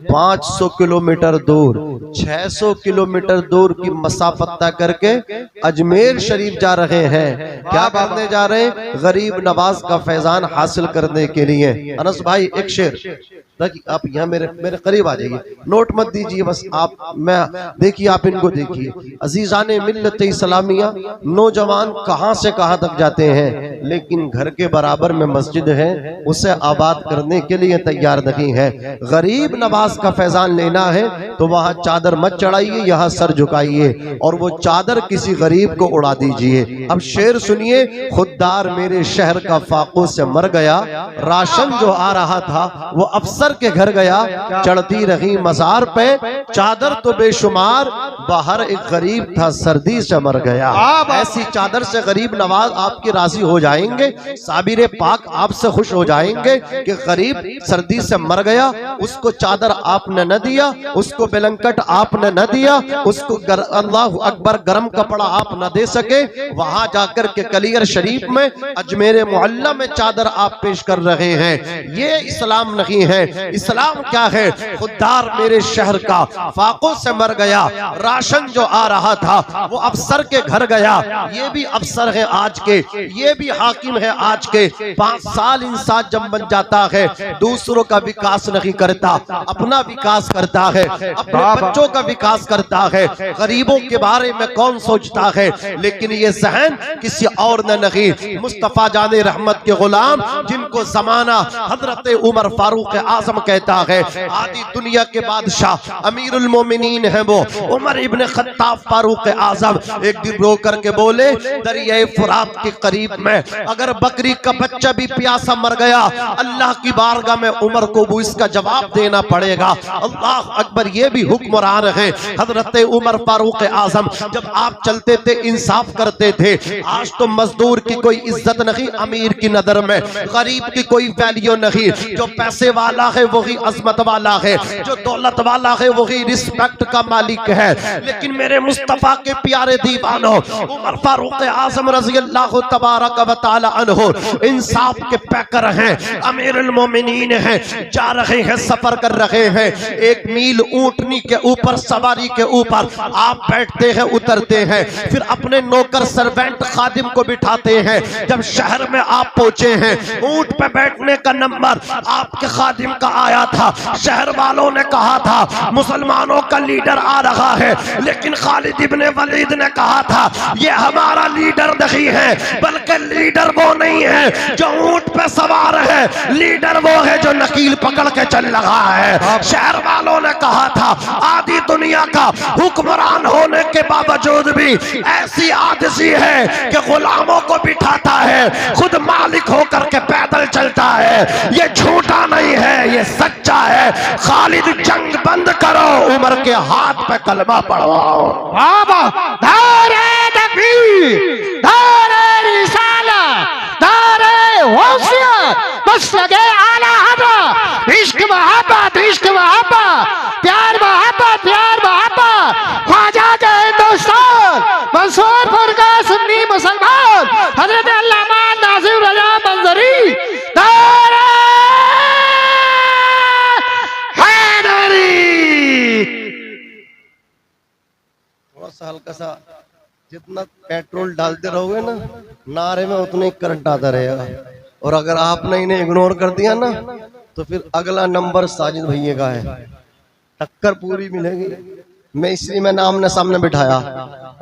500 kilometre दूर, 600 kilometre दूर की मसाफत तय करके अजमेर शरीफ जा रहे हैं। क्या करने जा रहे हैं? गरीब नवाज का फैजान हासिल करने के लिए। अनस भाई एक शेर, आप यहाँ मेरे करीब आ जाइए, नोट मत दीजिए बस आप, मैं देखिए आप इनको देखिए। अजीजाने मिल्लत इस्लामिया, नौजवान कहाँ से कहाँ तक जाते हैं, लेकिन घर के बराबर में मस्जिद है, उसे आबाद करने के लिए तैयार नहीं है। गरीब नवाज का फैजान लेना है तो वहाँ चादर मत चढ़ाइए, यहाँ सर झुकाइए और वो चादर किसी गरीब को उड़ा दीजिए। अब शेर सुनिए, खुददार मेरे शहर का फाको से मर गया, राशन जो आ रहा था वो अफसर के घर गया, चढ़ती रही मजार पे चादर तो बेशुमार, बाहर एक गरीब था सर्दी से मर गया। ऐसी चादर से गरीब नवाज आपके राजी हो जाएंगे, साबिर पाक आपसे खुश हो जाएंगे कि गरीब सर्दी से मर गया, उसको चादर आपने न दिया, उसको बेलंकट आपने न दिया, उसको अल्लाह अकबर गरम कपड़ा आप न दे सके, वहां जाकर के कलियर शरीफ में अजमेर मोहल्ला में चादर आप पेश कर रहे हैं। ये इस्लाम नहीं है। इस्लाम क्या है? खुददार मेरे शहर का फाकों से मर गया, राशन जो आ रहा था वो अफसर के घर गया। ये भी अफसर है आज के, ये भी हाकिम है आज के। 5 साल इंसान जब बन जाता है, दूसरों का विकास नहीं करता, अपना विकास करता है, अपने बच्चों का विकास करता है। गरीबों के बारे में कौन सोचता है? लेकिन ये जहन किसी और ने नहीं, मुस्तफा जाने रहमत के गुलाम, जिनको जमाना हजरत उमर फारूक आजम कहता है, आदि दुनिया के बादशाह अमीरुल मोमिनीन है वो उमर इब्ने खत्ताब फारूक आजम। एक दिन रो करके बोले, दरिया फुरात के करीब में अगर बकरी का बच्चा भी प्यासा मर गया, अल्लाह की बारगाह में उमर को वो इसका जवाब देना पड़ेगा। अल्लाह अकबर, ये भी हुक्मरान है हजरत उमर फारूक आजम। जब आप चलते थे इंसाफ करते थे। आज तो मजदूर की कोई इज्जत नहीं अमीर की नजर में, गरीब की कोई वैल्यू नहीं। जो पैसे वाला है वही अजमत वाला है, जो दौलत वाला है वही रिस्पेक्ट का मालिक है। लेकिन मेरे मुस्तफा के प्यारे दीवानों, उमर फारूक आजम रज़ी अल्लाह तबारक व तआला अन्हु इंसाफ के पैकर हैं, अमीरुल मोमिनीन हैं, जा रहे हैं, सफर कर रहे हैं। 1 मील ऊंटनी के ऊपर सवारी के ऊपर आप बैठते हैं, उतरते हैं, फिर अपने नौकर सर्वेंट खादिम को बिठाते हैं। जब शहर में आप पहुंचे हैं, ऊंट पे बैठने का नंबर आपके खादिम का आया था। शहर वालों ने कहा था मुसलमानों का लीडर आ रहा है, लेकिन खालिद इब्ने वलीद ने कहा था ये हमारा लीडर नहीं है, बल्कि लीडर वो नहीं है जो ऊंट पे सवार है, लीडर वो है जो नकील पकड़ के चल रहा है। शहर वालों ने कहा था आधी दुनिया का हुक्मरान होने के बावजूद भी ऐसी आदसी है कि गुलामों को बिठाता है, खुद मालिक होकर के पैदल चलता है। ये झूठा नहीं है, ये सच्चा है। खालिद जंग बंद करो, उमर के हाथ पे कलमा पढ़वाओ। बाबा धारे तकबीर, धारे रिसाला, धारे होशियार, बस लगे आला हज़रत। इश्क मोहब्बत, इश्क मोहब्बत, प्यार मोहब्बत, प्यार मोहब्बत। ख्वाजा के हिंदुस्तान, मंसूरपुर का सुन्नी मुसलमान, हजरत अल्लामा नाज़िर रज़ा मंजरी, धारे हल्का सा जितना पेट्रोल डालते रहोगे ना, नारे में उतने करंट आता रहेगा। और अगर आपने इन्हें इग्नोर कर दिया ना, तो फिर अगला नंबर साजिद भैया का है, टक्कर पूरी मिलेगी। मैं इसलिए मैं नाम ने सामने बिठाया।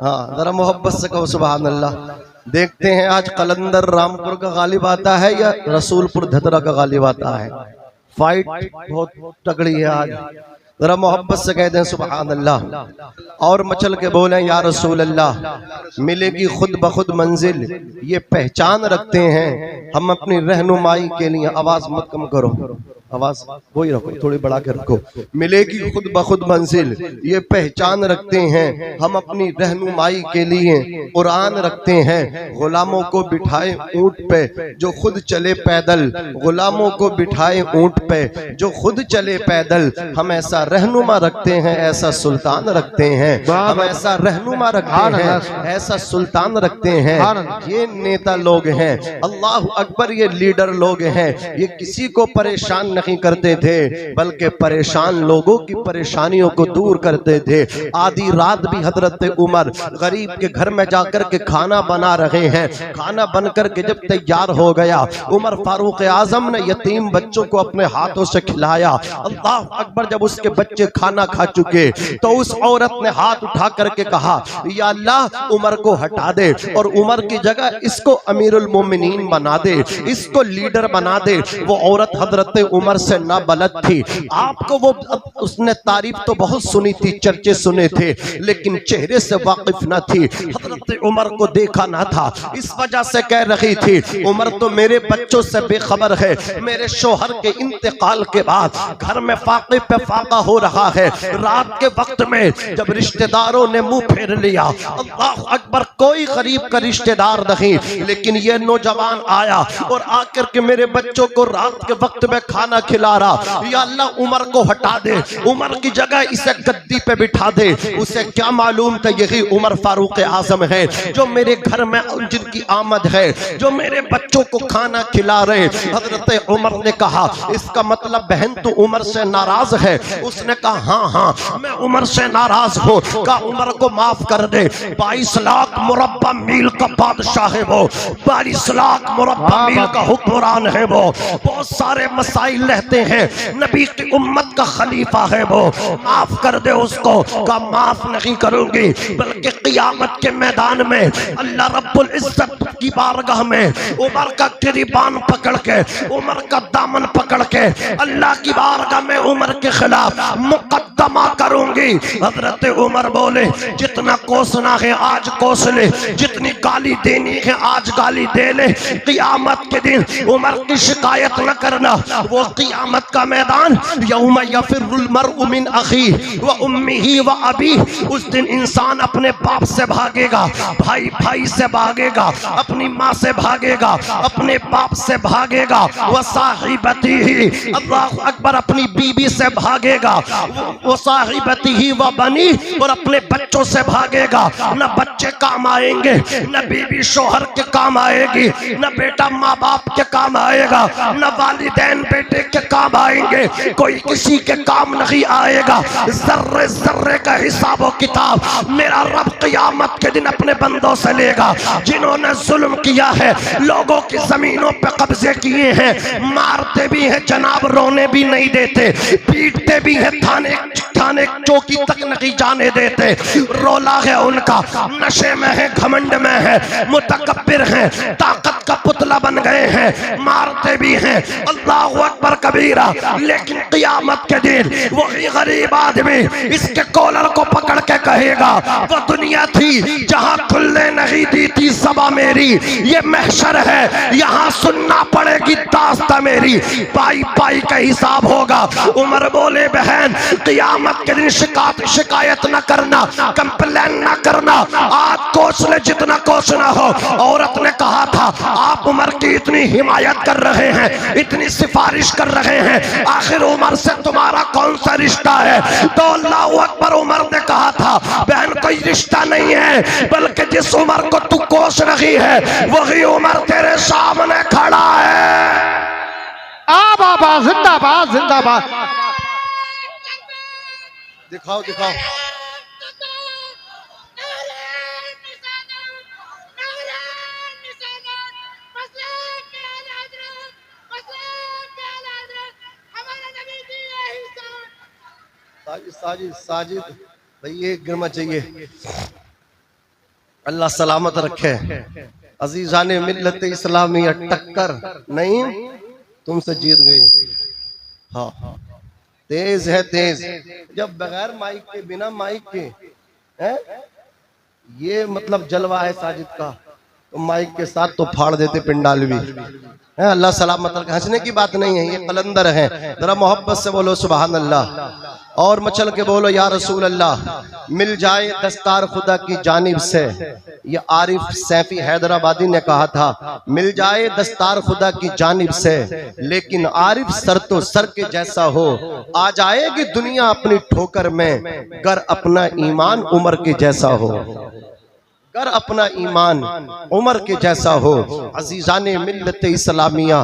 हाँ, जरा मोहब्बत से कहो सुभान अल्लाह। देखते हैं आज कलंदर रामपुर का गालिब आता है या रसूलपुर धतरा का गालिब आता है। फाइट बहुत तगड़ी है आज, जरा मोहब्बत से कह दें सुभान अल्लाह और मचल के बोले या रसूल अल्लाह। मिलेगी खुद ब खुद मंजिल, ये पहचान रखते हैं हम अपनी रहनुमाई के लिए। आवाज मत कम करो, आवाज वही रखो, थोड़ी बढ़ा के रखो। मिलेगी खुद ब खुद मंजिल, ये पहचान रखते हैं हम अपनी रहनुमाई के लिए। कुरान रखते हैं गुलामों को बिठाए ऊंट पे जो खुद चले पैदल, गुलामों को बिठाए ऊंट पे जो खुद चले पैदल। हम ऐसा रहनुमा रखते हैं, ऐसा सुल्तान रखते हैं, हम ऐसा रहनुमा रखते हैं, ऐसा सुल्तान रखते हैं। ये नेता लोग हैं, अल्लाह अकबर, ये लीडर लोग हैं, ये किसी को परेशान नहीं करते थे बल्कि परेशान लोगों की परेशानियों को दूर करते थे। आधी रात भी हजरत उमर गरीब के घर में जाकर के खाना बना रहे हैं। खाना बनकर के जब तैयार हो गया, उमर फारूक आजम ने यतीम बच्चों को अपने हाथों से खिलाया। अल्लाह अकबर, जब उसके बच्चे खाना खा चुके तो उस औरत ने हाथ उठा करके कहा, या अल्लाह उमर को हटा दे और उमर की जगह इसको अमीरुल मोमिनीन बना दे, इसको लीडर बना दे। वो औरत हजरत उमर से ना बलद थी। आपको वो उसने तारीफ तो बहुत सुनी थी, चर्चे सुने थे, लेकिन चेहरे से वाकिफ ना थी। हजरत उमर को देखा ना था, इस वजह से कह रही थी, उमर तो मेरे बच्चों से बेखबर है। मेरे शोहर के इंतकाल के बाद घर में फाके पे फाका हो रहा है। रात के वक्त में जब रिश्तेदारों ने मुंह फेर लिया, अल्लाह अकबर, कोई गरीब का रिश्तेदार नहीं, लेकिन ये नौजवान आया और आकर के मेरे बच्चों को रात के वक्त में खाना खिला रहा। या अल्लाह उमर को हटा दे, उमर की जगह इसे गद्दी पे बिठा दे। उसे क्या मालूम था यही उमर फारूक आजम है जो मेरे घर में जिनकी आमद है, जो मेरे बच्चों को खाना खिला रहे। हजरत उमर ने कहा, इसका मतलब बहन तू उमर से नाराज है? उसने कहा हाँ हाँ मैं उमर से नाराज हूँ। कहा उमर को माफ कर दे, 22 लाख मुरब्बा मील का बादशाह है वो, 22 लाख मुरब्बा मील का हुक्मरान है वो, बहुत सारे मसाइल रहते हैं, नबी की उम्मत का खलीफा है वो, माफ कर दे उसको। का माफ नहीं करूंगी, बल्कि क़यामत के मैदान में अल्लाह रब्बुल इज्जत की बारगाह में उमर का गिरबान पकड़ के, उमर का दामन पकड़ के अल्लाह की बारगाह में उमर के खिलाफ मुकद्दमा करूंगी। हजरत उमर बोले, जितना कोसना है आज कोस ले, जितनी गाली देनी है आज गाली दे ले, क़यामत के दिन उमर की शिकायत न करना। वो क़यामत का मैदान, यौम यफिरुल मरउ मिन अखी व उम्मिही व अबी, उस दिन इंसान अपने बाप से भागेगा, भाई भाई से भागेगा, अपनी माँ से भागेगा, अपने बाप से भागेगा, वह साहिबती ही, अल्लाह अकबर, अपनी बीबी से भागेगा, वो साहिबती ही व बनी, और अपने बच्चों से भागेगा। न बच्चे काम आएंगे, न बीबी शोहर के काम आएगी, न बेटा माँ बाप के काम आएगा, न वालिदैन बेटे के काम आएंगे, कोई किसी के काम नहीं आएगा। जर्रे जर्रे का हिसाब व किताब मेरा रब क़यामत के दिन अपने बंदों से लेगा। जिन्होंने जुल्म किया है, लोगों की जमीनों पे कब्जे किए हैं, मारते भी हैं जनाब, रोने भी नहीं देते, पीटते भी हैं, थाने थाने चौकी तक नहीं जाने देते। रोला है उनका, नशे में है, घमंड में है, मुतकब्बिर हैं, ताकत का पुतला बन गए हैं, मारते भी हैं, अल्लाहु अकबर कबीरा। लेकिन क़यामत के दिन वही गरीब आदमी इसके कॉलर को पकड़ के कहेगा, वो दुनिया थी जहां खुलने नहीं दी थी सभा मेरी, ये महशर है यहाँ सुनना पड़ेगी दास्ता मेरी। पाई पाई का हिसाब होगा। उमर बोले, बहन क़यामत के दिन शिकायत न करना, कंप्लेन न करना, आज कोस ले जितना कोसना हो। औरत ने कहा था, आप उमर की इतनी हिमायत कर रहे हैं, इतनी सिफारिश कर रहे हैं, आखिर उमर से तुम्हारा कौन सा रिश्ता है? तो अल्लाहु अकबर, उमर ने कहा था, बहन कोई रिश्ता नहीं है, बल्कि जिस उमर को तू कोस रही है वही उमर तेरे सामने खड़ा है। आ बाबा जिंदाबाद जिंदाबाद। दिखाओ दिखाओ। साजिद साजिद साजिद भैया गिरना चाहिए। अल्लाह सलामत रखे। अजीजाने मिल्लत इस्लामिया टक्कर नहीं तुमसे जीत गई। हाँ तेज है तेज, जब बगैर माइक के, बिना माइक के है, ये मतलब जलवा है साजिद का। माइक के साथ तो फाड़ देते पिंडाल भी है। अल्लाह सलामत रखे, हंसने की बात नहीं है, ये कलंदर है। जरा मोहब्बत से बोलो सुभान अल्लाह, और मचल के बोलो या रसूल अल्लाह। मिल जाए दस्तार खुदा की जानिब से, ये आरिफ सैफी हैदराबादी ने कहा था, मिल जाए दस्तार खुदा की जानिब से, लेकिन आरिफ सर तो सर के जैसा हो, आ जाएगी दुनिया अपनी ठोकर में, गर अपना ईमान उमर के जैसा हो, कर अपना ईमान उमर के जैसा हो। अजीजाने मिल्लत इस्लामिया,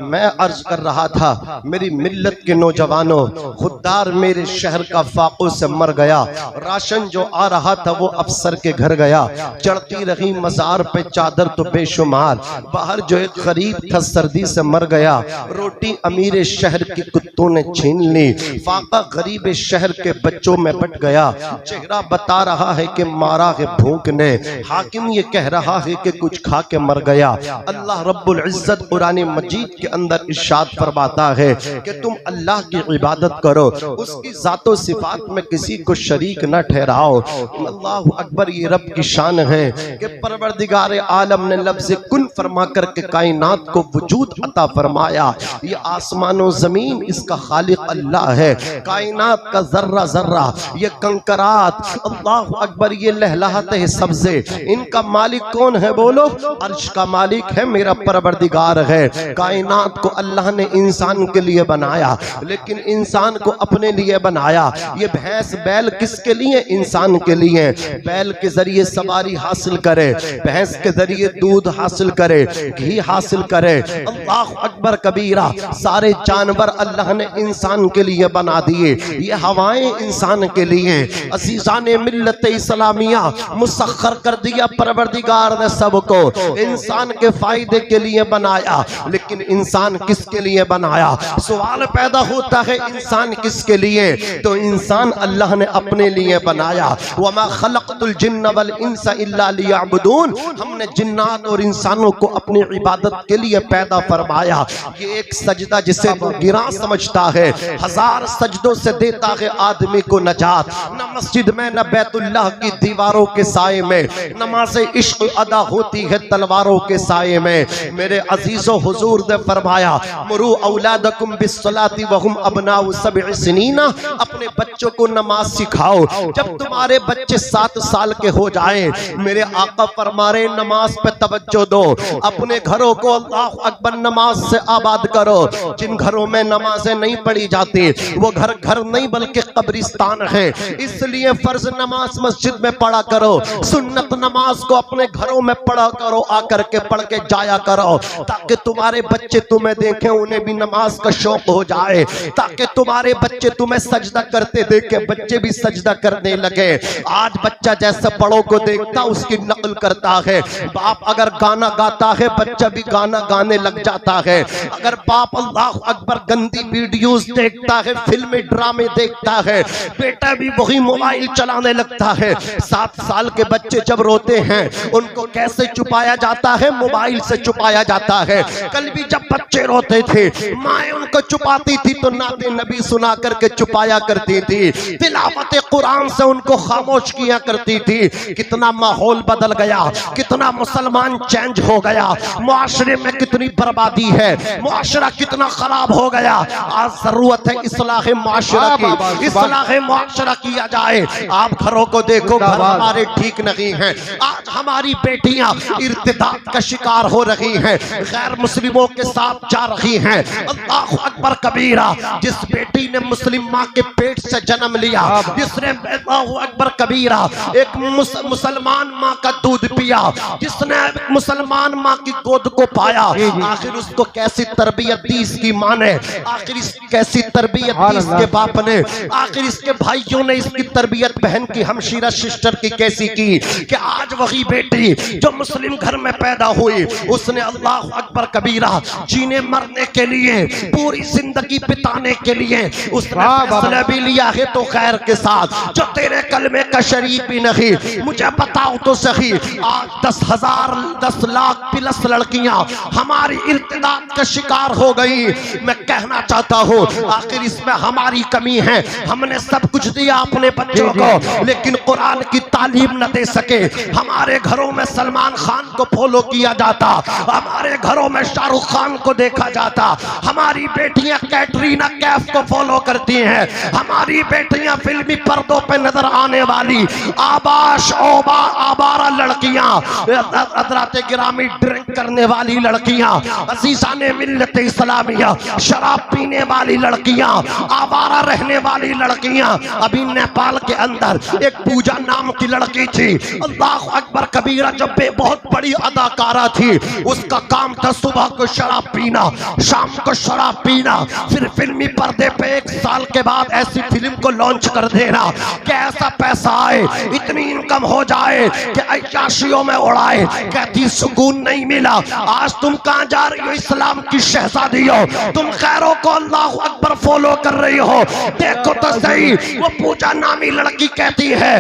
मैं अर्ज कर रहा था मेरी मिल्लत के नौजवानों, खुददार मेरे शहर का फाकों से मर गया, राशन जो आ रहा था वो अफसर के घर गया, चढ़ती रही मजार पे चादर तो बेशुमार, बाहर जो एक गरीब था सर्दी से मर गया, रोटी अमीर शहर की कुत्तों ने छीन ली, फाका गरीब शहर के बच्चों में बट गया, चेहरा बता रहा है कि मारा है भूख ने, हाकिम ये कह रहा है कि कुछ खा के मर गया। अल्लाह रब्बुल इज्जत कुरान मजीद के अंदर इरशाद फरमाता है कि तुम अल्लाह की इबादत करो, उसकी जातो सिफात में किसी को शरीक न ठहराओ। अल्लाह अकबर, ये रब की शान है कि परवरदिगार आलम ने लफ्ज़ कुन फरमा करके कायनात को वजूद अता फरमाया। ये आसमानो जमीन इसका खालिक अल्लाह है, कायनात का जर्रा जर्रा, ये कंकरात, अल्लाह अकबर, ये लहलहाते हैं सब्जे, इनका मालिक कौन है बोलो? अर्श का मालिक है मेरा परवरदिगार है। कायनात को अल्लाह ने इंसान के लिए बनाया, लेकिन इंसान को अपने लिए बनाया। ये भैंस बैल किसके लिए? इंसान के लिए। बैल के जरिए सवारी हासिल करे, भैंस के जरिए दूध हासिल करे, घी हासिल करे। अल्लाह अकबर कबीरा, सारे जानवर अल्लाह ने इंसान के लिए बना दिए, ये हवाएं इंसान के लिए। अज़ीज़ाने मिल्लत इस्लामिया, मुसख्खर कर दिया परवरदिगार ने सबको, इंसान के फायदे के लिए बनाया, लेकिन इंसान किसके लिए बनाया? सवाल पैदा होता है इंसान किसके लिए? तो इंसान अल्लाह ने अपने लिए बनाया। वमा खलक़तुल जिन्न वल इंसा इल्ला लियअबुदून, हमने जिन्नात और इंसानों को अपनी इबादत के लिए पैदा फरमाया। ये एक सजदा जिसे गिरा समझता है, हजार सजदों से देता है आदमी को नजात। न मस्जिद में न बैतुल्लाह की दीवारों के साए में, नमाज़े इश्क अदा होती है तलवारों के साए में। मेरे अजीजो हुजूर ने फरमाया, मुरू औलादकुम बिस्सलाति वहुम अबनाउ सब'i सिनीना, अपने बच्चों को नमाज सिखाओ जब तुम्हारे बच्चे 7 साल के हो जाएं। मेरे आका फरमा रहे नमाज पे तवज्जो दो, अपने घरों को अल्लाह अकबर नमाज से आबाद करो। जिन घरों में नमाजें नहीं पढ़ी जाती वो घर घर नहीं बल्कि कब्रिस्तान है, इसलिए फर्ज नमाज मस्जिद में पढ़ा करो, सुन्नत नमाज को अपने घरों में पढ़ा करो, आकर के पढ़ के जाया करो, ताकि तुम्हारे बच्चे तुम्हें देखें, उन्हें भी नमाज का शौक हो जाए, ताकि तुम्हारे बच्चे तुम्हें सजदा करते देखे, बच्चे भी सजदा करने लगे। आज बच्चा जैसे बड़ों को देखता उसकी नकल करता है। बाप अगर गाना गाता है बच्चा भी गाना गाने लग जाता है। अगर बाप अल्लाह अकबर गंदी वीडियोस देखता है, फिल्में ड्रामे देखता है, बेटा भी वही मोबाइल चलाने लगता है। 7 साल के बच्चे जब रोते हैं उनको कैसे छुपाया जाता है? मोबाइल से छुपाया जाता है। कल भी जब बच्चे रोते थे माएं उनको छुपाती थी तो नाते नबी सुना करके छुपाया करती थी, तिलावत कुरान से उनको खामोश किया करती थी। कितना माहौल बदल गया, कितना मुसलमान चेंज हो गया, मुआशरे में कितनी बर्बादी है, मुआशरा कितना खराब हो गया। आज जरूरत है इस्लाह मुआशरा की, इस्लाह मुआशरा किया जाए। आप घरों को देखो, घर हमारे ठीक नहीं है। आज हमारी बेटियां इर्तिदाद का शिकार हो रही हैं, गैर मुस्लिमों के साथ जा रही हैं। अल्लाह अकबर कबीरा, जिस बेटी ने मुस्लिम माँ के पेट से जन्म लिया, जिसने अल्लाह अकबर कबीरा एक मुसलमान माँ का दूध पिया, जिसने मुसलमान माँ की गोद को पाया, आखिर उसको कैसी तरबियत दी इसकी माँ ने, आखिर कैसी तरबियत दी इसके बाप ने, आखिर इसके भाइयों ने इसकी तरबियत बहन की, हमशीरा सिस्टर की कैसी की, कि आज वही बेटी जो मुस्लिम घर में पैदा हुई उसने अल्लाह अकबर कबीरा जीने मरने के लिए, पूरी जिंदगी बिताने के लिए उसने फैसला भी लिया है तो खैर के साथ, जो तेरे कलमे का शरीक भी नहीं। मुझे बताओ तो सही, आज 10,000 10 लाख प्लस लड़कियां हमारी इर्तिदाद का शिकार हो गई। मैं कहना चाहता हूँ आखिर इसमें हमारी कमी है, हमने सब कुछ दिया अपने बच्चों को लेकिन कुरान की तालीम न दे सके, हमारे घरों में सलमान खान को फॉलो किया जाता, हमारे घरों में शाहरुख खान को देखा जाता, हमारी बेटियां कैटरीना कैफ को फॉलो करती हैं, हमारी बेटियां फिल्मी पर्दों पे नजर आने वाली आवारा लड़कियां, हज़रात गिरामी ड्रिंक करने वाली लड़कियां, अज़ीज़ाने मिल्लत इस्लामिया शराब पीने वाली लड़कियां, आवारा रहने वाली लड़कियां। अभी नेपाल के अंदर एक पूजा नाम की लड़की थी, अल्लाह अकबर कबीरा, जब बहुत बड़ी अदाकारा थी, उसका काम था सुबह को शराब पीना, शाम को शराब पीना, फिर फिल्मी पर्दे पे 1 साल के बाद ऐसी फिल्म को लॉन्च कर देना कि ऐसा पैसा आए, इतनी इनकम हो जाए कि अय्याशियों में उड़ाए। कहती सुकून नहीं मिला। आज तुम कहां जा रही हो? इस्लाम की शहजादी हो तुम, खैरों को अल्लाह अकबर फॉलो कर रही हो। देखो तो सही, वो पूजा नामी लड़की कहती है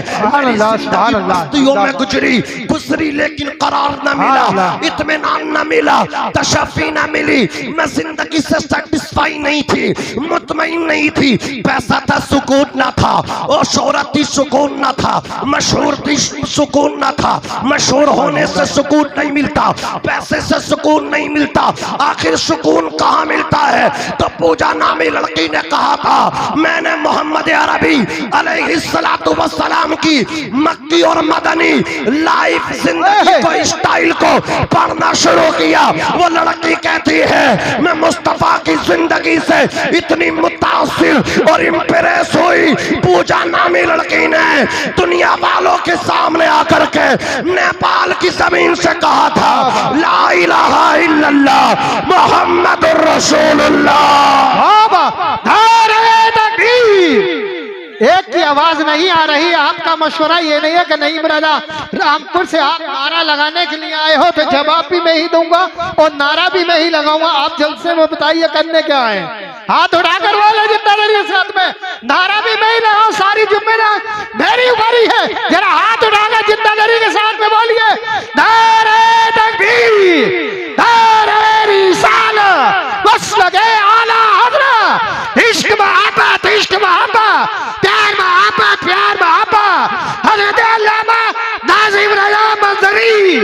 मस्तियों में गुजरी लेकिन करार न मिला, इत्मीनान न मिला, तशफ़ी न मिली, मैं जिंदगी से सेटिस्फाई नहीं थी, मुतमईन नहीं थी। पैसा था, सुकून न था, और शोहरत थी, सुकून न था, मशहूर थी, सुकून न था। मशहूर होने से सुकून नहीं मिलता, पैसे से सुकून नहीं मिलता, आखिर सुकून कहाँ मिलता है? तो पूजा नामी लड़की ने कहा था, मैंने मोहम्मद अरबी अलैहिस्सलातु वस्सलाम की मक्की और मदनी लाइफ जिंदगी को, स्टाइल को पढ़ना शुरू किया। वो लड़की कहती है, मैं मुस्तफा की जिंदगी से इतनी मुतासिर और इम्प्रेस हुई। पूजा नामी लड़की ने दुनिया वालों के सामने आकर के नेपाल की जमीन से कहा था, ला इलाहा इल्लल्लाह मुहम्मदुर रसूलुल्लाह। एक की आवाज नहीं आ रही। आपका मशवरा ये नहीं है कि नहीं ब्रदा, रामपुर से आप नारा लगाने के लिए आए हो तो जवाब भी मैं ही दूंगा और नारा भी मैं ही लगाऊंगा। आप जलसे में बताइए करने क्या है? हाथ उठाकर बोले जिम्मेदारी के साथ में, नारा भी मैं ही लगाऊं, सारी जिम्मेदारी मेरी ऊपर है। जरा हाथ उठाकर जिम्मेदारी के साथ में बोलिए, नारे तकबीर, नारे रिसालत, बस लगे आला हज़रत, इश्क मोहब्बत, इश्क मोहब्बत, प्यार मोहब्बत, प्यार मोहब्बत, हज़रत अल्लामा नाज़िम रज़ा मंज़री,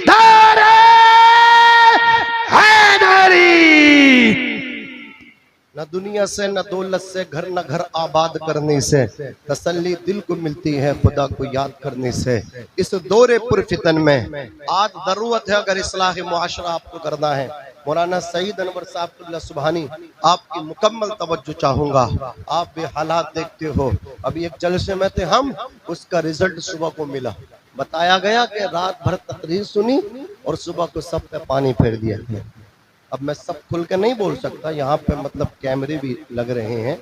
नारे हैदरी। न दुनिया से, न दौलत से, घर न घर आबाद करने से तसल्ली दिल को मिलती है खुदा को याद करने से। इस दौरे पुरफितन में आज जरूरत है, अगर इस्लाह मुआशरा आपको करना है, मौलाना सईद अनवर साहब सुबहानी आपकी मुकम्मल तवज्जो चाहूंगा। आप भी हालात देखते हो, अभी एक जलसे में थे हम, उसका रिजल्ट सुबह को मिला। बताया गया कि रात भर तकरीर सुनी और सुबह को सब पे पानी फेर दिया गया। अब मैं सब खुल के नहीं बोल सकता, यहाँ पे मतलब कैमरे भी लग रहे हैं,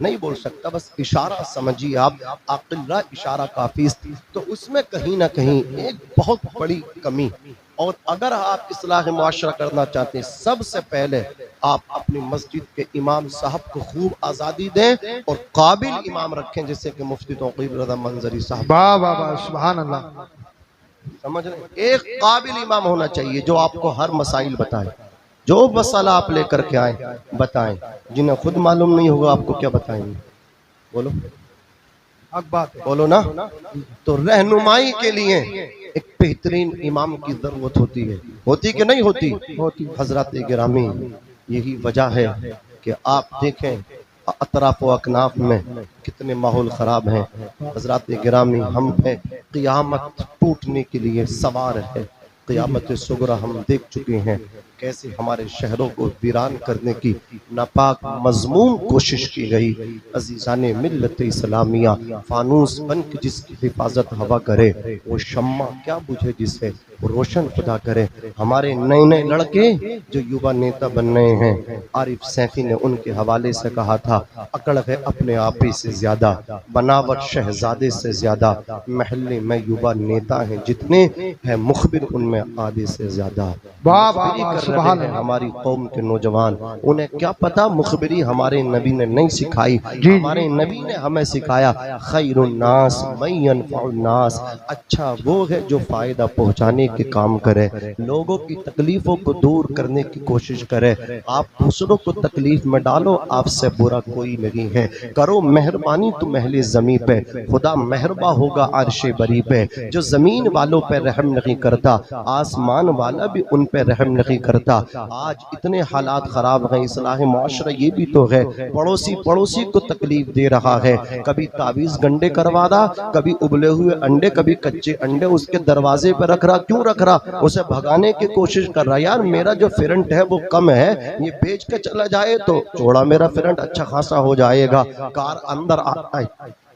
नहीं बोल सकता, बस इशारा समझिए आप, आकिल्ला इशारा काफी। तो उसमें कहीं ना कहीं एक बहुत बड़ी कमी, और अगर आप इस्लाह मुआशरा करना चाहते हैं, सबसे पहले आप अपनी मस्जिद के इमाम साहब को खूब आज़ादी दें और काबिल इमाम रखें, जैसे कि मुफ्ती तौक़ीर रज़ा मंज़री साहब। वाह वाह वाह, सुभान अल्लाह। समझ रहे, एक काबिल इमाम होना चाहिए जो आपको हर मसाइल बताए, जो मसला आप लेकर के आए बताएं। जिन्हें खुद मालूम नहीं होगा आपको क्या बताएंगे? बोलो, हक बात है, बोलो ना। तो रहनुमाई के लिए एक बेहतरीन इमाम की जरूरत होती कि नहीं होती? हजरत गिरामी, यही वजह है कि आप देखें अतराफ व अकनाफ में कितने माहौल ख़राब हैं। हजरत गिरामी हम पे क़ियामत टूटने के लिए सवार है। क़ियामत सुगरा हम देख चुके हैं, कैसे हमारे शहरों को वीरान करने की नापाक मजमूम कोशिश की गई। अजीज़ाने मिल्लत इस्लामिया, फानूस बन के जिसकी हिफाजत हवा करे, वो शम्मा क्या बुझे जिसे रोशन खुदा करे। हमारे नए नए लड़के जो युवा नेता बन रहे हैं, आरिफ सैफी ने उनके हवाले से कहा था, अकड़ है अपने आप ही से ज्यादा, बनावट शहजादे से ज्यादा, महल्ले में युवा नेता हैं जितने हैं, मुखबिर उनमें आधे से ज्यादा। सुभान रहे हैं अल्लाह। हमारी कौम के नौजवान, उन्हें क्या पता मुखबिरी हमारे नबी ने नहीं सिखाई, हमारे नबी ने हमें सिखाया खैरुन्नास मय्यनफउन्नास, अच्छा वो है जो फायदा पहुंचाने के काम करे, लोगों की तकलीफों को दूर करने की कोशिश करे। आप दूसरों को तकलीफ में डालो, आपसे बुरा कोई नहीं है। करो मेहरबानी तुम अहले ज़मीं पे, खुदा मेहरबा होगा अर्शे बरी पे। जो जमीन वालों पे रहम नहीं करता, आसमान वाला भी उन पे रहम नहीं करता। आज इतने हालात खराब हैं, इस्लाह मुआशरा ये भी तो है, पड़ोसी पड़ोसी को तकलीफ दे रहा है, कभी तावीज़ गंडे करवा रहा, कभी उबले हुए अंडे, कभी कच्चे अंडे उसके दरवाजे पे रख रहा। क्यों रख रहा? उसे भगाने की कोशिश कर रहा, यार मेरा जो फ्रंट है वो कम है, ये बेच के चला जाए तो चौड़ा मेरा फ्रंट अच्छा खासा हो जाएगा, कार अंदर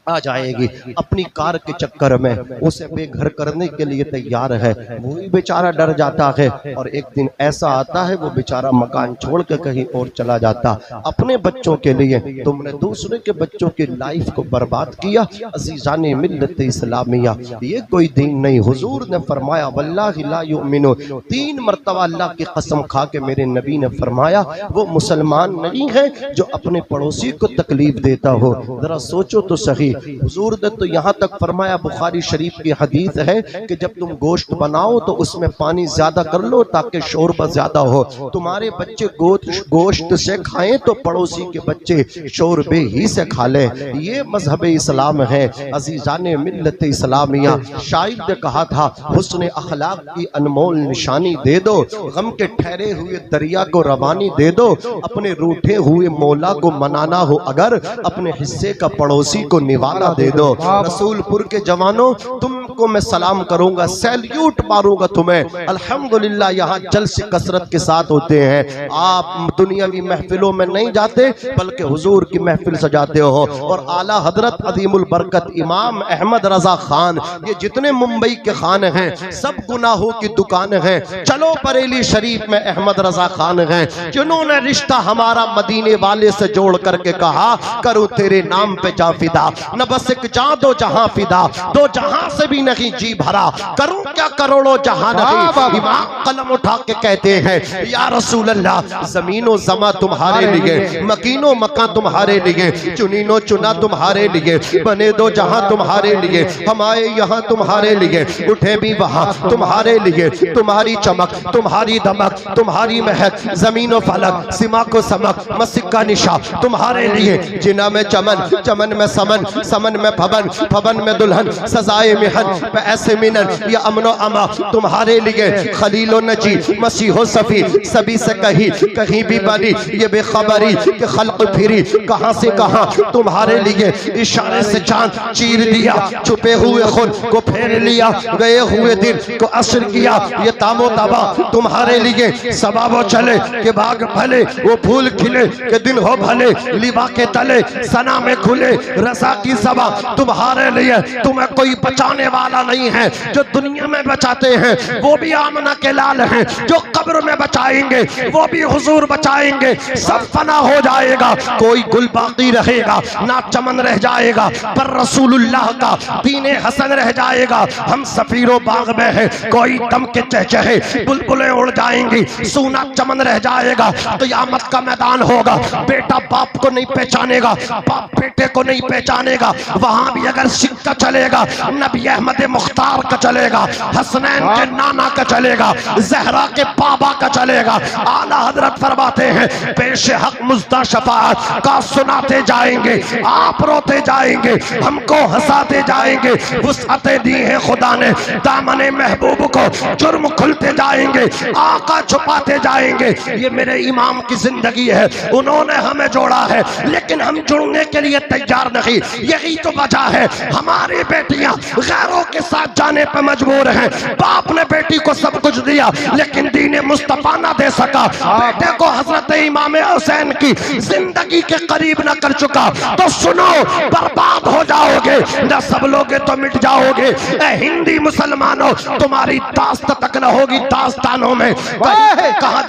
आ जाएगी। अपनी कार के चक्कर में उसे बेघर करने के लिए तैयार है, वही बेचारा डर जाता है और एक दिन ऐसा आता है वो बेचारा मकान छोड़ के कहीं और चला जाता। अपने बच्चों के लिए तुमने दूसरे के बच्चों की लाइफ को बर्बाद किया। अज़ीज़ाने मिल्लत इस्लामिया, ये कोई दीन नहीं। हुजूर ने फरमाया वल्लाहि ला युमिनु, 3 मरतबा अल्लाह की कसम खा के मेरे नबी ने फरमाया वो मुसलमान नहीं है जो अपने पड़ोसी को तकलीफ देता हो। जरा सोचो तो सही, हुजूर ने तो यहाँ तक फरमाया, बुखारी शरीफ की हदीस है कि जब तुम गोश्त बनाओ तो उसमें पानी ज्यादा कर लो ताकि शोरबा ज्यादा हो। तुम्हारे बच्चे गोश्त से खाएं तो पड़ोसी के बच्चे शोरबे ही से खा लें। ये मजहब इस्लाम है। अजीजाने मिल्लत इस्लामिया, शायर ने कहा था हुस्न अखलाक की अनमोल निशानी दे दो, गम के ठहरे हुए दरिया को रवानी दे दो, अपने रूठे हुए मौला को मनाना हो अगर, अपने हिस्से का पड़ोसी को निवाला दे दो। रसूलपुर के जवानों, तुमको मैं सलाम करूंगा, सैल्यूट मारूंगा तुम्हें। अल्हम्दुलिल्लाह यहाँ जलसे कसरत के साथ होते हैं। आप दुनियावी महफिलों में नहीं जाते बल्कि हुजूर की महफिल सजाते हो। और आला हजरत अजीमुल बरकत इमाम अहमद रजा खान, ये जितने मुंबई के खान हैं सब गुनाहों की दुकान है। चलो बरेली शरीफ में अहमद रजा खान हैं जिन्होंने रिश्ता हमारा मदीने वाले से जोड़ करके कहा करूं तेरे नाम पे जा फिदा, न बस एक जा दो जहां फिदा, दो जहां से भी नहीं जी भरा, करूं क्या करोड़ों जहां नहीं। इमाम कलम उठा के कहते हैं या रसूल अल्लाह, जमीनो जमा तुम्हारे लिए, मकीनो मकान तुम्हारे लिए, चुनीनो चुना तुम्हारे लिए, बने दो जहां तुम्हारे लिए, हम आए यहाँ तुम्हारे लिए, उठे भी वहां तुम्हारे लिए। तुम्हारी चमक, तुम्हारी दमक, तुम्हारी महक, जमीनो फलक, सीमा को समक, मस्जिद का निशा तुम्हारे लिए। जिना में चमन, चमन में समन, समन में भवन, भवन में दुल्हन, सजाए मिहन पे ऐसे मिनन, ये अमनो अमा तुम्हारे लिए। खलीलो नजी मसीहो सफी, सभी से कहीं भी बनी ये बेखबरी कि खल्क फिरी कहां से कहां तुम्हारे लिए। इशारे से चांद चीर दिया, छुपे हुए खुद को फेर लिया, गए हुए दिन को असर किया, ये तामो तबा तुम्हारे लिए। सबाबो चले के बाग भले, वो फूल खिले के दिन हो भले, लिबा के तले सना में खुले, रसा की सबा तुम्हारे लिए। तुम्हें कोई बचाने वाला नहीं है, जो दुनिया में बचाते हैं वो भी आमना के लाल हैं, जो कब्र में बचाएंगे वो भी हुजूर बचाएंगे। सब फना हो जाएगा, कोई गुल बाकी रहेगा ना, चमन रह जाएगा पर रसूलुल्लाह का दीने हसन रह जाएगा। हम सफीरो बाग में है, कोई दम के चहचहे बुलबुलें उड़ जाएंगी, सूना चमन रह जाएगा। क़यामत का मैदान होगा, बेटा बाप को नहीं पहचानेगा, बाप बेटे को नहीं पहचानेगा। वहां भी अगर सिक्का चलेगा नबी अहमद मुख्तार का चलेगा, हसनैन के नाना का चलेगा, जहरा के बाबा का चलेगा। आला हजरत फरमाते हैं पेश हक मुज्दा शफाअत का सुनाते जाएंगे, आप रोते जाएंगे, हमको हंसाते जाएंगे। वुसअतें दी है खुदा ने दामने महबूब को, जुर्म खुलते जाएंगे, आका छुपाते जाएंगे। ये मेरे इमाम की जिंदगी है, उन्होंने हमें जोड़ा है लेकिन हम जुड़ने के लिए तैयार नहीं। यही तो वजह है हमारी बेटियां गैरों के साथ जाने पर मजबूर हैं। बाप ने बेटी को सब कुछ दिया लेकिन दीन मुस्तफा ना दे सका, बेटे को हजरत इमाम हुसैन की जिंदगी के करीब न कर चुका, तो सुनो बर्बाद हो जाओगे। जाओगे, न सब लोगे तो मिट जाओगे। ए हिंदी मुसलमानों, तुम्हारी दास्त तक न होगी दास्तानों में। कहाँ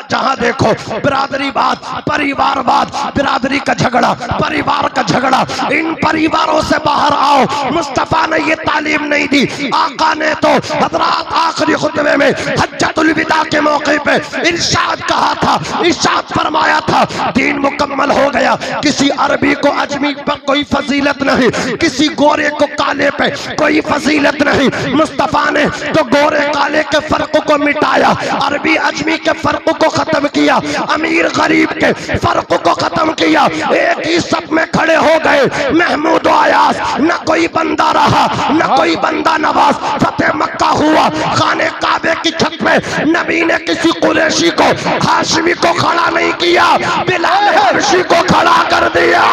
जहाँ देखो बिरादरीवाद, परिवारवाद, बिरादरी का झगड़ा, परिवार का झगड़ा। इन परिवारों से बाहर आओ। मुस्तफा ने ये तालीम नहीं दी। आका ने तो हजरात आखिरी खुतबे में हज्जतुल विदा के मौके पे इरशाद कहा था, इरशाद फरमाया था, दीन मुकम्मल हो गया। किसी अरबी को अजमी पर कोई फजीलत नहीं, किसी गोरे को काले पे कोई फजीलत नहीं। मुस्तफा ने तो गोरे काले के फर्क को मिटाया, अरबी अजमी के फर्क को खत्म किया, अमीर गरीब के फर्क को खत्म किया। एक ही सब में खड़े हो गए महमूद आयास। न कोई बंदा रहा, न कोई बंदा नवाज। फतेह मक्का हुआ, खाने काबे की छत पे नबी ने किसी कुरैशी को, हाशमी को खड़ा नहीं किया, बिलाल हबशी को खड़ा कर दिया।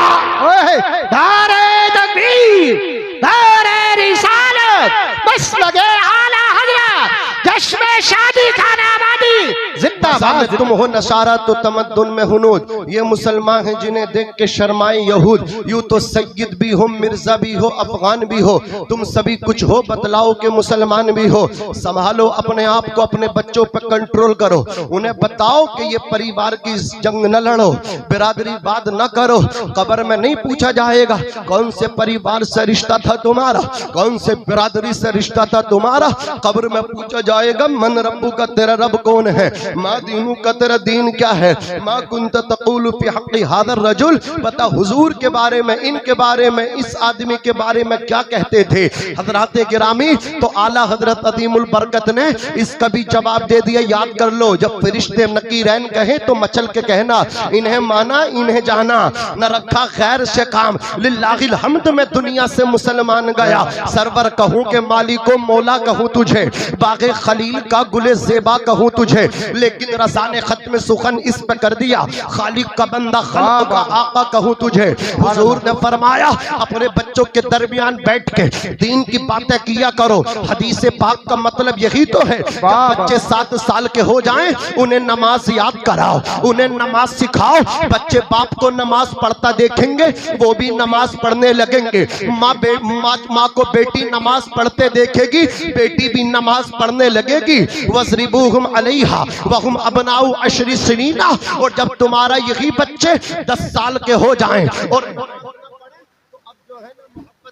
नारे तकबीर, नारे रिसालत, बस लगे आला हजरत, जश्न शादी खाना आबादी जिंदाबाद। तुम हो नसारा तो तमद्दुन में हुनूद। ये मुसलमान हैं जिन्हें देख के शर्माए यहूद। यूं तो सैयद भी हो, मिर्जा भी हो, अफगान भी हो, तुम सभी कुछ हो, बतलाओ के मुसलमान भी हो। संभालो अपने आप को, अपने बच्चों पर कंट्रोल करो। उन्हें बताओ कि ये परिवार की जंग न लड़ो, बिरादरीवाद न करो। कब्र में नहीं पूछा जाएगा कौन से परिवार से रिश्ता था तुम्हारा, कौन से बिरादरी से रिश्ता था तुम्हारा। कब्र में पूछा जाएगा मन रब्बू का, तेरा रब कौन है, माँ दीनू का, तेरा दीन क्या है, माँ कुंत तक़ूलु फी हक़्क़ि हाज़र रजुल। बता हुजूर के बारे में, इनके बारे में, इस आदमी के बारे में क्या कहते थे हजरात गिरामी। तो आला हजरत अदीमुल बरकत ने इसका भी जवाब दे दिया। याद कर लो, जब फरिश्ते नकीरैन कहे तो मचल के कहना, इन्हें माना इन्हें जाना, न रखा खैर से काम। लिल्लाहिल हम्द में दुनिया से मुसलमान गया। सरवर कहूँ के मालिको मौला कहूँ तुझे, बागे खलील का गुले ज़ेबा कहूँ तुझे, लेकिन रज़ा ने खत्म सुखन इस पे कर दिया। खालिक का बंदा, खल्क का आका कहूँ तुझे। हुजूर ने फरमाया अपने बच्चों के दरमियान बैठ के दीन की बातें किया करो। हदीस पाक का मतलब यही तो है, जब बच्चे 7 साल के हो जाएं उन्हें नमाज याद कराओ, उन्हें नमाज सिखाओ। बच्चे बाप को नमाज पढ़ता देखेंगे वो भी नमाज पढ़ने लगेंगे। माँ को बेटी नमाज पढ़ते देखेगी, बेटी भी नमाज पढ़ने लगेगी। वज़रिबूहुम अलैहा वहुम अबनाउ अशरी सिनीना। और जब तुम्हारा यही बच्चे 10 साल के हो जाएं और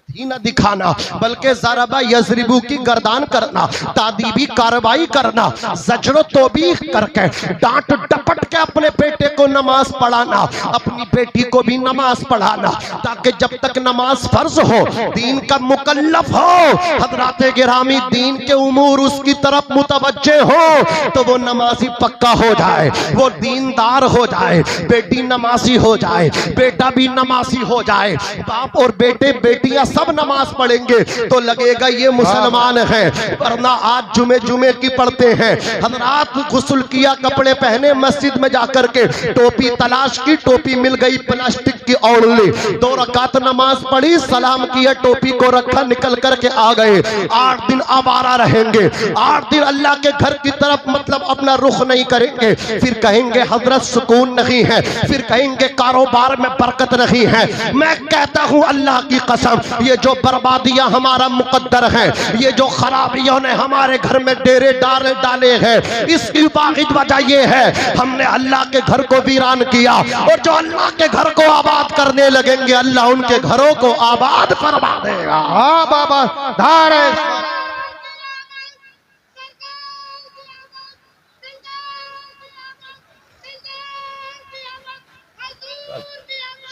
ही न दिखाना, बल्कि ज़रबा यज़रिबू की गर्दान करना, तादीबी कार्रवाई करना, ज़ज्र तौबीख करके डांट डपट के अपने बेटे को नमाज पढ़ाना, अपनी बेटी को भी नमाज पढ़ाना, ताकि जब तक नमाज फर्ज हो, दीन का मुकल्लफ हो, हज़रात गिरामी दीन के उमूर उसकी तरफ मुतवज्जे हो, तो वो नमाजी पक्का हो जाए, वो दीनदार हो जाए, बेटी नमाजी हो जाए, बेटा भी नमाजी हो जाए। बाप और बेटे बेटियां सब नमाज पढ़ेंगे तो लगेगा ये मुसलमान हैं। वरना आज जुमे की पढ़ते हैं, हज़रात गुस्ल किया, कपड़े पहने, मस्जिद में जाकर के टोपी तलाश की, टोपी मिल गई प्लास्टिक की ओढ़ ली, 2 रकात नमाज पढ़ी, सलाम किया, टोपी को रखा, निकल करके आ गए। 8 दिन आवारा रहेंगे, 8 दिन अल्लाह के घर की तरफ मतलब अपना रुख नहीं करेंगे। फिर कहेंगे हजरत सुकून नहीं है, फिर कहेंगे कारोबार में बरकत नहीं है। मैं कहता हूं अल्लाह की कसम, ये जो बर्बादियां हमारा मुकद्दर है, ये जो खराबियों ने हमारे घर में डेरे डाले हैं, इसकी वाहिद वजह ये है हमने अल्लाह के घर को वीरान किया। और जो अल्लाह के घर को आबाद करने लगेंगे अल्लाह उनके घरों को आबाद फरमा देगा। हाँ बाबा, धारे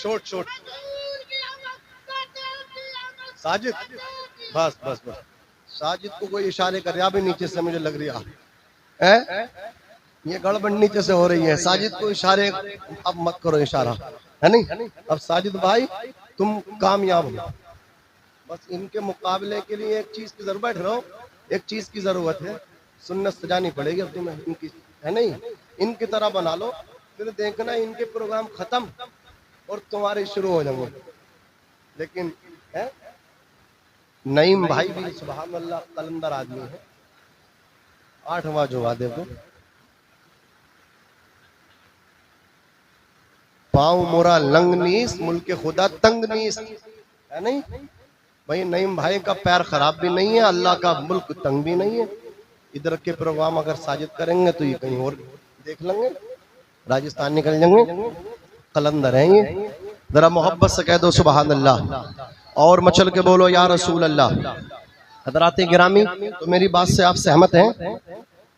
शॉर्ट साजिद, बस साजिद को कोई इशारे कर रहा भी नीचे से, मुझे लग रहा है ये गड़बड़ नीचे से हो रही है। साजिद को इशारे अब मत करो, इशारा है नहीं। अब साजिद भाई तुम कामयाब हो, बस इनके मुकाबले के लिए एक चीज की जरूरत, बैठ रहा हूँ, एक चीज की जरूरत है, सुन्नत सजानी पड़ेगी अब तुम्हें इनकी, है नहीं। इनकी तरह बना लो, फिर देखना इनके प्रोग्राम खत्म और तुम्हारे शुरू हो जाएंगे। लेकिन है नईम भाई भी सुभान अल्लाह कलंदर आदमी है, 8वां जुमा देखो, पाँव मोरा लंग नीस, मुल्क खुदा तंग नीस, है नहीं। भाई नईम भाई का पैर खराब भी नहीं है, अल्लाह का मुल्क तंग भी नहीं है। इधर के प्रोग्राम अगर साजिद करेंगे तो ये कहीं और देख लेंगे, राजस्थान निकल जाएंगे, कलंदर हैं ये। जरा मोहब्बत से कह दो सुबहान अल्लाह और मचल के बोलो या रसूल अल्लाह। हजरात गिरामी, तो मेरी बात से आप सहमत हैं?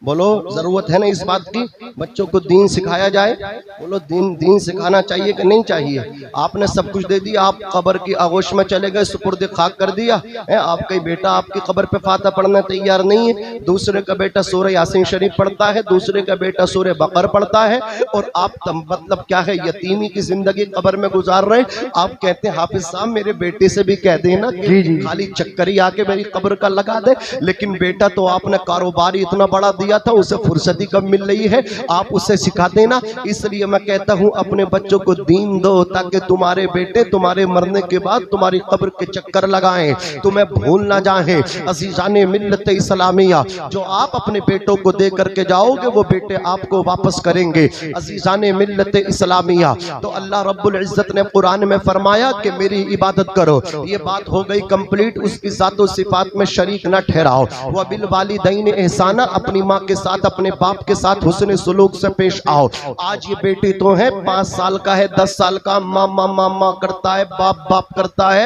बोलो, जरूरत है ना इस बात की बच्चों को दीन सिखाया जाए? बोलो, दीन सिखाना चाहिए कि नहीं चाहिए? आपने सब कुछ दे दिया, आप कब्र की आगोश में चले गए, सुपुर्द खाक कर दिया है। आपका बेटा आपकी कब्र पे फाता पढ़ना तैयार नहीं है, दूसरे का बेटा सूरह यासीन शरीफ पढ़ता है, दूसरे का बेटा सूरह बकर पढ़ता है, और आप मतलब क्या है, यतीमी की जिंदगी कब्र में गुजार रहे। आप कहते हैं हाफिज साहब मेरे बेटे से भी कह देना कि खाली चक्कर ही आके मेरी कब्र का लगा दे। लेकिन बेटा तो आपने कारोबार इतना बड़ा दिया था, उसे फुर्सती कब मिल रही है, आप उसे सिखा देना। इसलिए मैं कहता हूं अपने बच्चों को दीन दो, ताकि तुम्हारे बेटे तुम्हारे मरने के बाद तुम्हारी कब्र के चक्कर लगाएं, तुम्हें भूल ना जाएं। अजीजाने मिल्लत इस्लामिया, जो आप अपने बेटों को दे करके जाओगे वो बेटे आपको वापस करेंगे। अजीजाने मिल्लत इस्लामिया, तो अल्लाह रब्बुल इज्जत ने कुरान में फरमाया कि मेरी इबादत करो। ये बात हो गई कंप्लीट, उसकी ज़ातो सिफात में शरीक न ठहराओ। वह बिल वालिदैन एहसाना, अपनी माँ के साथ अपने बाप के साथ हुस्न सुलूक से पेश आओ। आज ये बेटी तो है 5 साल का है, 10 साल का, मामा मामा करता है, बाप बाप करता है,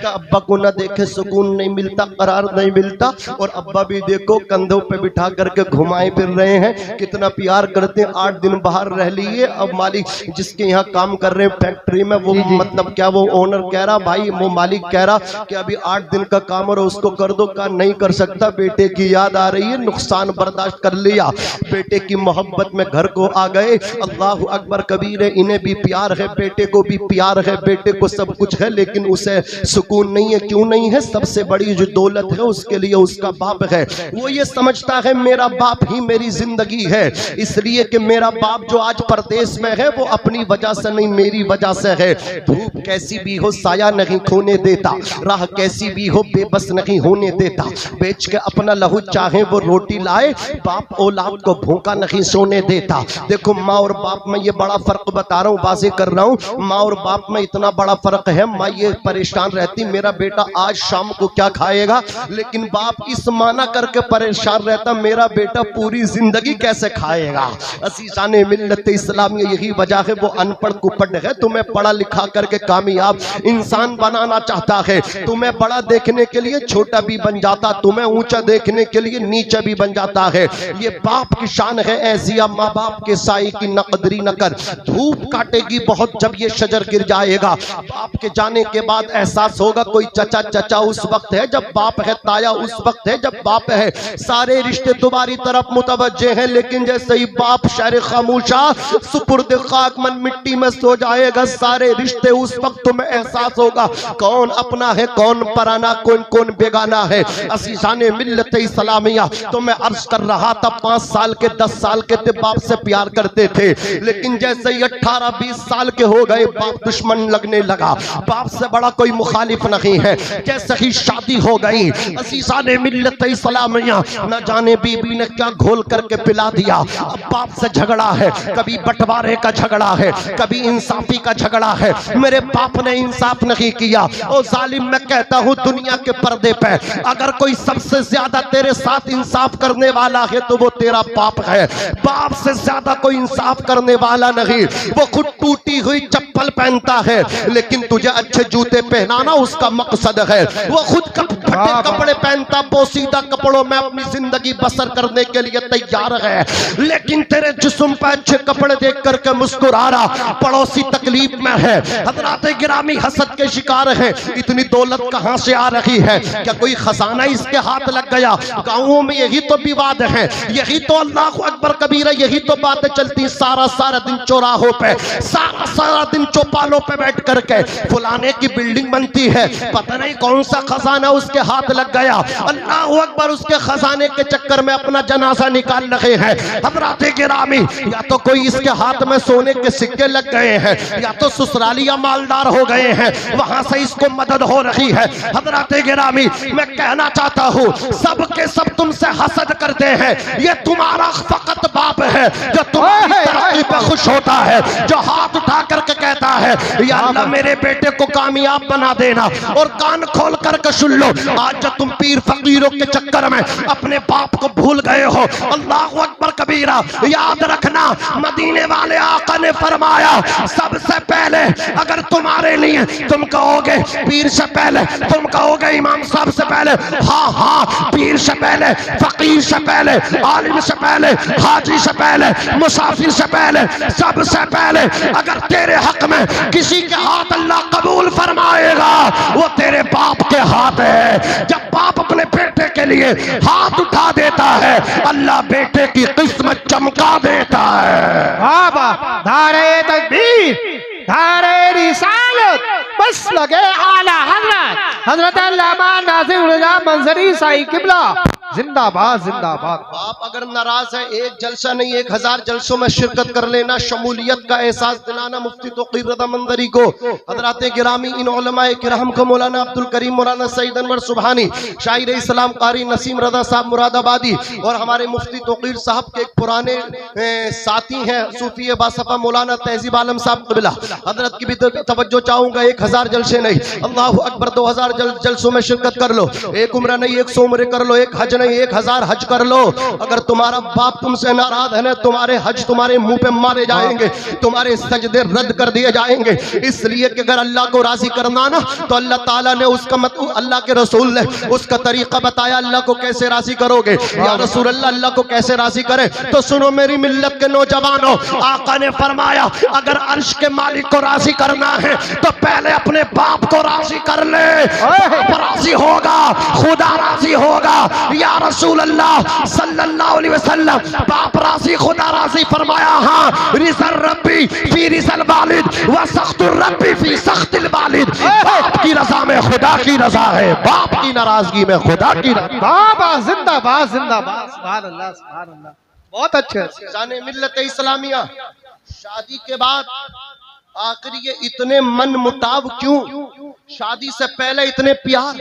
अब्बा को न देखे सुकून नहीं मिलता, करार नहीं मिलता। और अब्बा भी देखो कंधों पे बिठा करके घुमाए फिर रहे हैं, कितना प्यार करते हैं। 8 दिन बाहर रह लिए, अब मालिक जिसके यहाँ काम कर रहे हैं फैक्ट्री में, वो मतलब क्या वो ओनर कह रहा भाई, वो मालिक कह रहा कि अभी 8 दिन का काम और उसको कर दो, का नहीं कर सकता, बेटे की याद आ रही है, नुकसान बर्दाश्त कर लिया, बेटे की मोहब्बत में घर को आ गए। अल्लाह अकबर कबीर है, इन्हें भी प्यार है, बेटे को भी प्यार है, बेटे को सब कुछ है, लेकिन उसे सुकून नहीं है। क्यों नहीं है? सबसे बड़ी जो दौलत है उसके लिए उसका बाप है। वो ये समझता है मेरा बाप ही मेरी जिंदगी है, इसलिए कि मेरा बाप जो आज परदेश में है वो अपनी वजह से नहीं मेरी वजह से है। धूप कैसी भी हो साया नहीं खोने देता, राह कैसी भी हो बेबस नहीं होने देता, बेच के अपना लहू चाहे वो रोटी लाए, बाप औलाद को भूखा नहीं सोने देता। देखो माँ और बाप में ये बड़ा फर्क बता रहा हूँ, वाज़ेह कर रहा हूँ, माँ और बाप में इतना बड़ा फर्क है। माँ ये परेशान रहती मेरा बेटा आज शाम को क्या खाएगा, लेकिन बाप इस माना करके परेशान रहता मेरा बेटा पूरी जिंदगी कैसे खाएगा। असीसाने मिल्लत इस्लाम, यही वजह है वो अनपढ़ कुपढ़ है, तुम्हें पढ़ा लिखा करके कामयाब इंसान बनाना चाहता है, तुम्हें बड़ा देखने के लिए छोटा भी बन जाता, तुम्हें ऊंचा देखने के लिए नीचा भी बन जाता है। ये बाप की शान है ऐसिया, माँ बाप के साई की नकदरी न कर, धूप काटेगी बहुत जब ये शजर गिर जाएगा। बाप के जाने के बाद एहसास होगा कोई चचा चचा उस वक्त है जब बाप है, ताया उस वक्त है जब बाप है, सारे रिश्ते तुम्हारी तरफ मुतवज्जे हैं, लेकिन जैसे ही बाप शहर खामोशा सुपुर्द खाक मन मिट्टी में सो जाएगा, सारे रिश्ते उस वक्त तुम्हें एहसास होगा कौन अपना है कौन पराना, कौन कौन बेगाना है। असीसाने मिल्लत इस्लामिया, तो मैं अर्ज कर रहा था 5 साल के 10 साल के थे बाप से प्यार करते थे, लेकिन जैसे ही 18-20 साल के हो गए बाप दुश्मन लगने लगा, बाप से बड़ा कोई मुखालिफ नहीं है। जैसे ही शादी हो गई असीसाने मिल्लत इस्लामिया, न जाने बीबी ने क्या घोल करके पिला दिया, अब बाप से झगड़ा है, कभी बंटवारे का झगड़ा है, कभी इंसाफी का झगड़ा है। मेरे बाप ने इंसाफ नहीं किया। ओ जालिम, मैं कहता हूँ दुनिया के पर्दे पे अगर कोई सबसे ज्यादा तेरे साथ इंसाफ करने वाला है तो वो तेरा बाप है। बाप से ज्यादा कोई इंसाफ करने वाला नहीं। वो खुद टूटी हुई चप्पल पहनता है, लेकिन तुझे अच्छे जूते पहनाना उसका मकसद है। वो खुद फटे कपड़े पहनता, पोसीदा कपड़ों में अपनी जिंदगी बसर करने के लिए तैयार है, लेकिन तेरे जिस्म पर अच्छे कपड़े देख करके मुस्कुरा रहा पड़ोसी तकलीफ में है। हजरात गिरामी हसद के शिकार है। इतनी दौलत कहां से आ रही है? क्या कोई खजाना इसके हाथ लग गया? गांवों में यही तो विवाद है, यही तो अल्लाह अकबर कबीर है, यही तो बातें चलती सारा दिन चौराहों पे, सारा दिन चौपालों पे बैठ करके। फुलाने की बिल्डिंग बनती है, पता नहीं कौन सा खजाना उसके हाथ लग गया, अल्लाह अकबर, उसके खजाने के चक्कर में अपना जनाजा निकाल रहे हैं। हज़रात गिरामी, या तो कोई इसके हाथ में सोने के सिक्के लग गए हैं, या तो ससुरालिया मालदार हो गए हैं, वहां से इसको मदद हो रही है। हज़रात गिरामी, मैं कहना चाहता हूँ, सब के सब तुमसे हसद करते हैं, ये तुम्हारा फकत बाप है जो तुम्हारी तरक्की पे खुश होता है, जो हाथ उठा करके कहता है या अल्लाह मेरे बेटे को कामयाब बना देना। और कान खोल करके सुन लो, आज जब तुम पीर फकीरों के चक्कर में अपने बाप को भूल गए हो, अल्लाह अकबर कबीरा, याद रखना मदीने वाले आका ने फरमाया, सबसे पहले अगर तुम्हारे लिए तुम कहोगे पीर से पहले, तुम कहोगे इमाम साहब से पहले, हाँ हाँ पीर से पहले, फकीर से पहले, आलिम से पहले, हाजी से पहले, मुसाफिर से पहले, सबसे पहले अगर तेरे हक में किसी के हाथ अल्लाह कबूल फरमाएगा, वो तेरे बाप के हाथ है। जब बाप अपने बेटे के लिए हाथ उठा देता है, अल्लाह बेटे की किस्मत चमका देता है। बाबा धारे तकबीर, धारे रिसालत, बस लगे आला हजरत हजरत अल्लामा नाज़िम रज़ा मंजरी साई किबला जिंदाबाद जिंदाबाद। आप अगर नाराज है, एक जलसा नहीं 1000 जलसों में शिरकत कर लेना, शमूलियत का एहसास दिलाना मुफ्ती तौक़ीर रज़ा मंजरी को, हज़रात गिरामी इन उलमाए किराम को, मौलाना अब्दुल करीम, मौलाना सईद अनवर सुबहानी, शायर इस्लाम कारी नसीम रज़ा साहब मुरादाबादी, और हमारे मुफ्ती तौक़ीर साहब के एक पुराने साथी हैं सूफी बासफ़ा मौलाना तहज़ीब आलम साहब क़िबला, हज़रत की भी तवज्जो चाहूँगा, 1000 जलसे नहीं, अल्लाह अकबर, 2000 जलसों में शिरकत कर लो, एक उम्र नहीं 100 उम्र कर लो, एक हज नहीं 1000 हज कर लो। अगर तुम्हारा बाप तुमसे नाराज है ना, तुम्हारे हज तुम्हारे मुंह पे मारे जाएंगे, तुम्हारे सजदे रद्द कर दिए जाएंगे। इसलिए कि अगर अल्लाह को राजी करना ना, तो अल्लाह ताला ने उसका अल्लाह के रसूल ने उसका तरीका बताया, अल्लाह को कैसे राजी करोगे। या रसूल अल्लाह को कैसे राजी करे, तो सुनो मेरी मिल्लत के नौजवानों, आका ने फरमाया अगर अर्श के मालिक को राजी करना है तो पहले अपने बाप को राजी कर ले, बाप राजी होगा खुदा राजी होगा। या रसूल अल्लाह सल्लल्लाहु अलैहि वसल्लम, बाप राजी खुदा राजी, फरमाया हाँ, रिज़ल रब्बी फी रिज़ल वालिद व सख्तुर रब्बी फी सख्तिल वालिद, बाप की रजा में खुदा की रजा है, बाप की नाराजगी में खुदा की रजा। बाबा जिंदाबाद जिंदाबाद, सुभान अल्लाह सुभान अल्लाह, बहुत अच्छे। जाने मिल्लत इस्लामिया, शादी के बाद आखिर ये इतने मन मुताब क्यों? शादी से पहले इतने प्यार,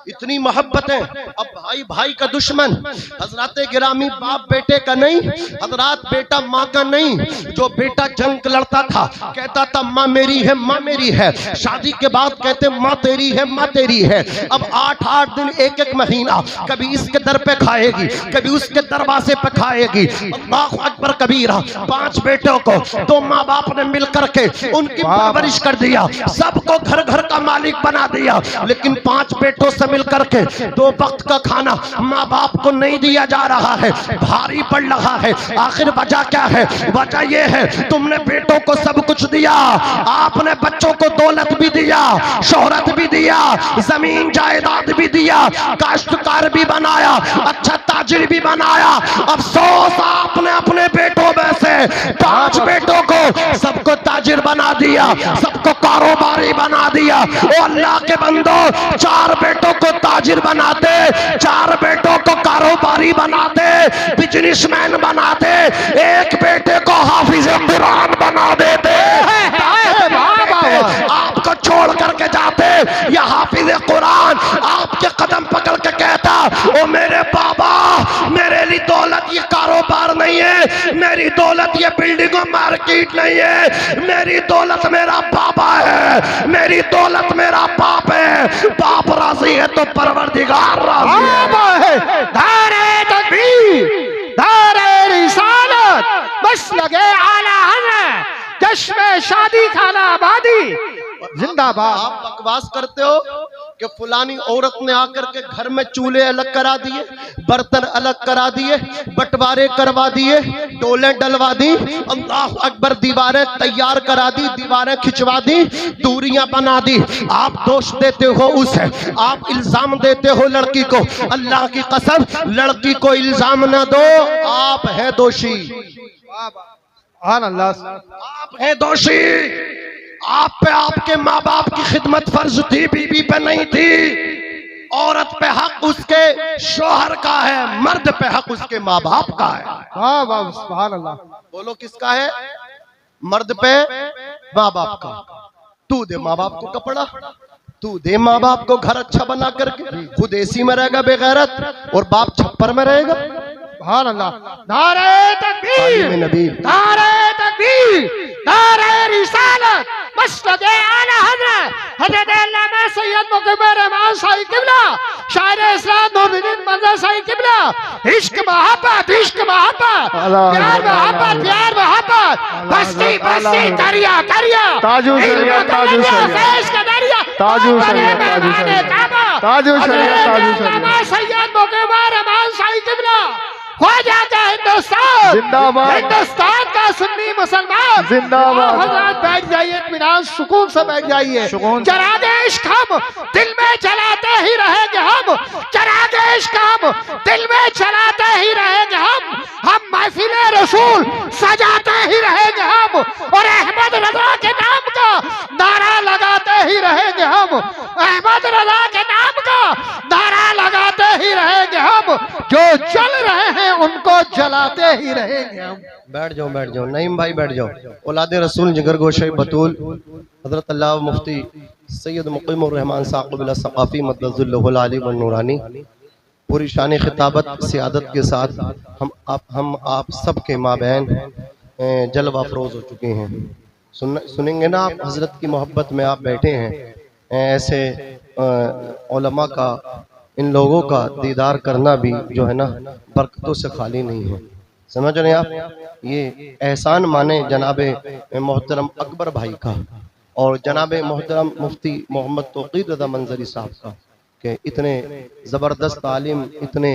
इतनी मोहब्बतें, अब भाई भाई का दुश्मन। हजरत गिरामी, बाप बेटे का नहीं, हजरात बेटा माँ का नहीं। जो बेटा जंग लड़ता था, कहता था माँ मेरी है, माँ मेरी है, शादी के बाद कहते माँ तेरी है, माँ तेरी है। अब 8-8 दिन, 1-1 महीना, कभी इसके दर पे खाएगी, कभी उसके दरवाजे पे खाएगी। अल्लाहु अकबर कबीरा। 5 बेटों को 2 माँ बाप ने मिलकर के उनकी परवरिश कर दिया, सबको घर घर का मालिक बना दिया। लेकिन 5 बेटों से मिलकर के 2 वक्त का खाना माँ बाप को नहीं दिया जा रहा है, भारी पड़ रहा है। आखिर वजह क्या है? वजह यह है तुमने बेटों को सब कुछ दिया, आपने बच्चों को दौलत भी दिया, शोहरत भी दिया, जमीन जायदाद भी दिया, काश्तकार भी बनाया, अच्छा ताजिर भी बनाया। अफसोस आपने अपने बेटों में से 5 बेटों को सबको ताजिर बना दिया, सबको कारोबारी बना दिया। ओ अल्लाह के बंदो, 4 बेटों को ताजिर बनाते, 4 बेटों को कारोबारी बनाते, बिजनेसमैन बनाते, एक बेटे को हाफिज कुरान बना देते, आपको छोड़ करके जाते। या हाफिज कुरान आपके कदम पकड़ के कहता, ओ मेरे बाबा, मेरे लिए दौलत ये कारोबार नहीं है, मेरी दौलत ये बिल्डिंग और मार्केट नहीं है, मेरी दौलत मेरा बाबा है, मेरी दौलत मेरा बाप है। बाप राजी है तो परवरदिगार राजी है। धारे तकबीर, धारे रिसालत, बस लगे आला हजरत, जश्न शादी खाना आबादी जिंदाबाद। आप बकवास करते हो कि फुलानी औरत ने आकर के घर में चूल्हे अलग करा दिए, बर्तन अलग करा दिए, बंटवारे करवा दिए, डोले डलवा दी, अल्लाह अकबर, दीवारें तैयार करा दी, दीवारें खिंचवा दी, दूरियां बना दी। आप दोष देते हो उसे, आप इल्जाम देते हो लड़की को। अल्लाह की कसम, लड़की को इल्जाम न दो, आप है दोषी, आप है दोषी। आप पे आपके माँ बाप की खिदमत फर्ज थी, बीबी पे नहीं थी। औरत पे उसके शोहर का है, मर्द पे हक उसके माँ बाप का है। वाह वाह सुभान अल्लाह। बोलो किसका है? मर्द पे माँ बाप का। तू दे माँ बाप को कपड़ा, तू दे माँ बाप को घर अच्छा बना करके, खुद एसी में रहेगा बेगैरत और बाप छप्पर में रहेगा। सुभान अल्लाह। नारे तकबीर, नबी नारे तकबीर, नारे रिसालत, मसलक आला हज़रत हज़रत अल्लामा सैयद मुक़बिल रहमान शाही किबला, शायर इस्लाम नूरुद्दीन मंजर शाही किबला। इश्क मोहब्बत, इश्क मोहब्बत, प्यार मोहब्बत, प्यार मोहब्बत, बस्ती बस्ती, दरिया दरिया, ताजु शरिया, ताजु शरिया, इश्क दरिया, ताजु शरिया, ताजु शरिया, ताजु शरिया, ताजु शरिया। सैयद मुक़बिल रहमान शाही किबला हो जाता हिंदुस्तान जिंदाबाद, हिंदुस्तान का सुन्नी मुसलमान जिंदाबाद। हजरत बैठ जाइए, इत्मीनान सुकून से बैठ जाइए। सुकून। चरागे इश्क हम दिल में चलाते ही रहेंगे, हम चरागे इश्क हम दिल में चलाते ही रहेंगे, हम महफिले रसूल सजाते ही रहेंगे, हम और अहमद रजा के नाम का नारा लगाते ही रहेंगे, हम अहमद रजा के नाम का नारा लगाते ही रहेंगे, हम जो चल रहे हैं उनको जलाते ही रहेंगे हम। बैठ जाओ नईम भाई, बैठ जाओ। औलादे रसूल जिगर गोशे बतूल हजरत अल्लाह मुफ्ती सैयद मुक़ीमुर रहमान साक़िब सक़ाफ़ी मद्दज़ुल्लहुल आली व नूरानी पूरी शान खिताबत सियादत के साथ हम आप सब के माबैन जलवा अफरोज़ हो चुके हैं। सुनेंगे ना आप, हजरत की मोहब्बत में आप बैठे हैं। ऐसे उलमा का, इन लोगों का दीदार करना भी जो है ना बरकतों से खाली नहीं है। समझ रहे हैं आप? ये एहसान माने जनाबे मोहतरम अकबर भाई का और जनाबे मोहतरम मुफ्ती मोहम्मद तौक़ीर रज़ा मंजरी साहब का, कि इतने ज़बरदस्त आलिम, इतने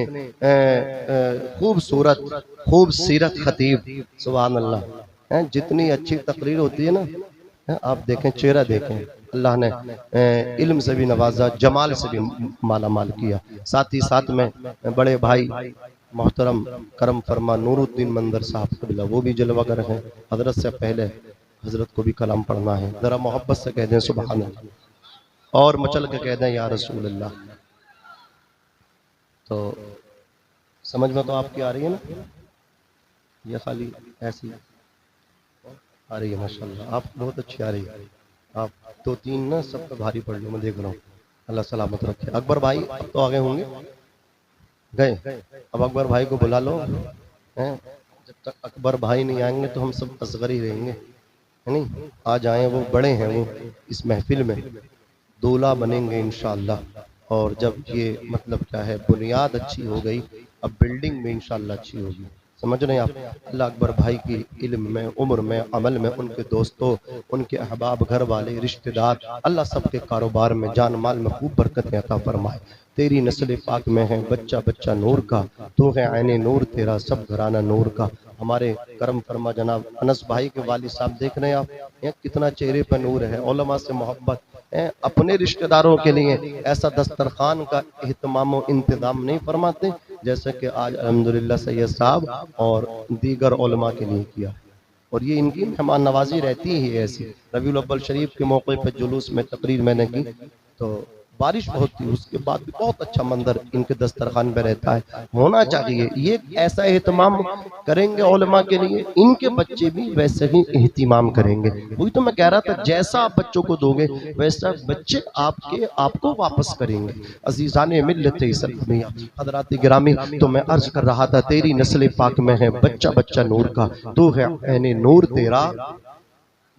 खूबसूरत खूब सीरत खतीब, सुभान अल्लाह। जितनी अच्छी तकरीर होती है ना, आप देखें, चेहरा देखें, अल्लाह ने इल्म से भी नवाजा, जमाल से भी माला माल किया। साथ ही साथ में बड़े भाई मोहतरम करम फरमा नूरुद्दीन मंदर साहब कबिला, वो भी जलवागर हैं। हजरत से पहले हजरत को भी कलाम पढ़ना है, ज़रा मोहब्बत से कह दें सुभान अल्लाह और मचल के कह दें या रसूल अल्लाह। तो समझ में तो आपकी आ रही है ना, ये खाली ऐसी आ रही है? माशाल्लाह, आप बहुत अच्छी आ रही है। आप 2-3 ना सब पे भारी पड़ लो, मैं देख रहा हूँ। अल्लाह सलामत रखे। अकबर भाई अब तो आगे होंगे, गए? अब अकबर भाई को बुला लो, हैं? जब तक अकबर भाई नहीं आएंगे तो हम सब असगर ही रहेंगे, है नहीं? आ जाएं, वो बड़े हैं, वो इस महफिल में दूल्हा बनेंगे इंशाअल्लाह। और जब ये मतलब क्या है, बुनियाद अच्छी हो गई, अब बिल्डिंग में इंशाअल्लाह अच्छी होगी। समझ रहे हैं आप? अल्लाह अकबर भाई की इल्म में, उम्र में, अमल में, उनके दोस्तों, उनके अहबाब, घर वाले, रिश्तेदार, अल्लाह सबके कारोबार में, जान माल में खूब बरकत अता फरमाए। तेरी नस्ल पाक में है बच्चा बच्चा नूर का, तो है ऐने नूर तेरा, सब घराना नूर का। हमारे करम फरमा जनाब अनस भाई के वालिद साहब, देख रहे हैं आप, कितना चेहरे पर नूर है, उलमा से मोहब्बत। अपने रिश्तेदारों के लिए ऐसा दस्तरखान का एहतमाम व इंतज़ाम नहीं फरमाते जैसे कि आज अल्हम्दुलिल्लाह सैयद साहब और दीगर उलमा के लिए किया। और ये इनकी मेहमान नवाजी रहती ही ऐसी। रबीउल अव्वल शरीफ के मौके पर जुलूस में तकरीर मैंने की तो बारिश बहुत थी, उसके बाद भी बहुत अच्छा मंजर इनके दस्तरखान पे रहता है। होना चाहिए, ये ऐसा एहतमाम करेंगे उलमा के लिए, इनके बच्चे भी वैसे ही एहतमाम करेंगे। वही तो मैं कह रहा था, जैसा आप बच्चों को दोगे वैसा बच्चे आपको वापस करेंगे। अजीज़ाने मिल्लत इस्लामिया हज़रात गिरामी, तो मैं अर्ज कर रहा था, तेरी नस्ल पाक में है बच्चा बच्चा नूर का, तू है ऐने नूर तेरा,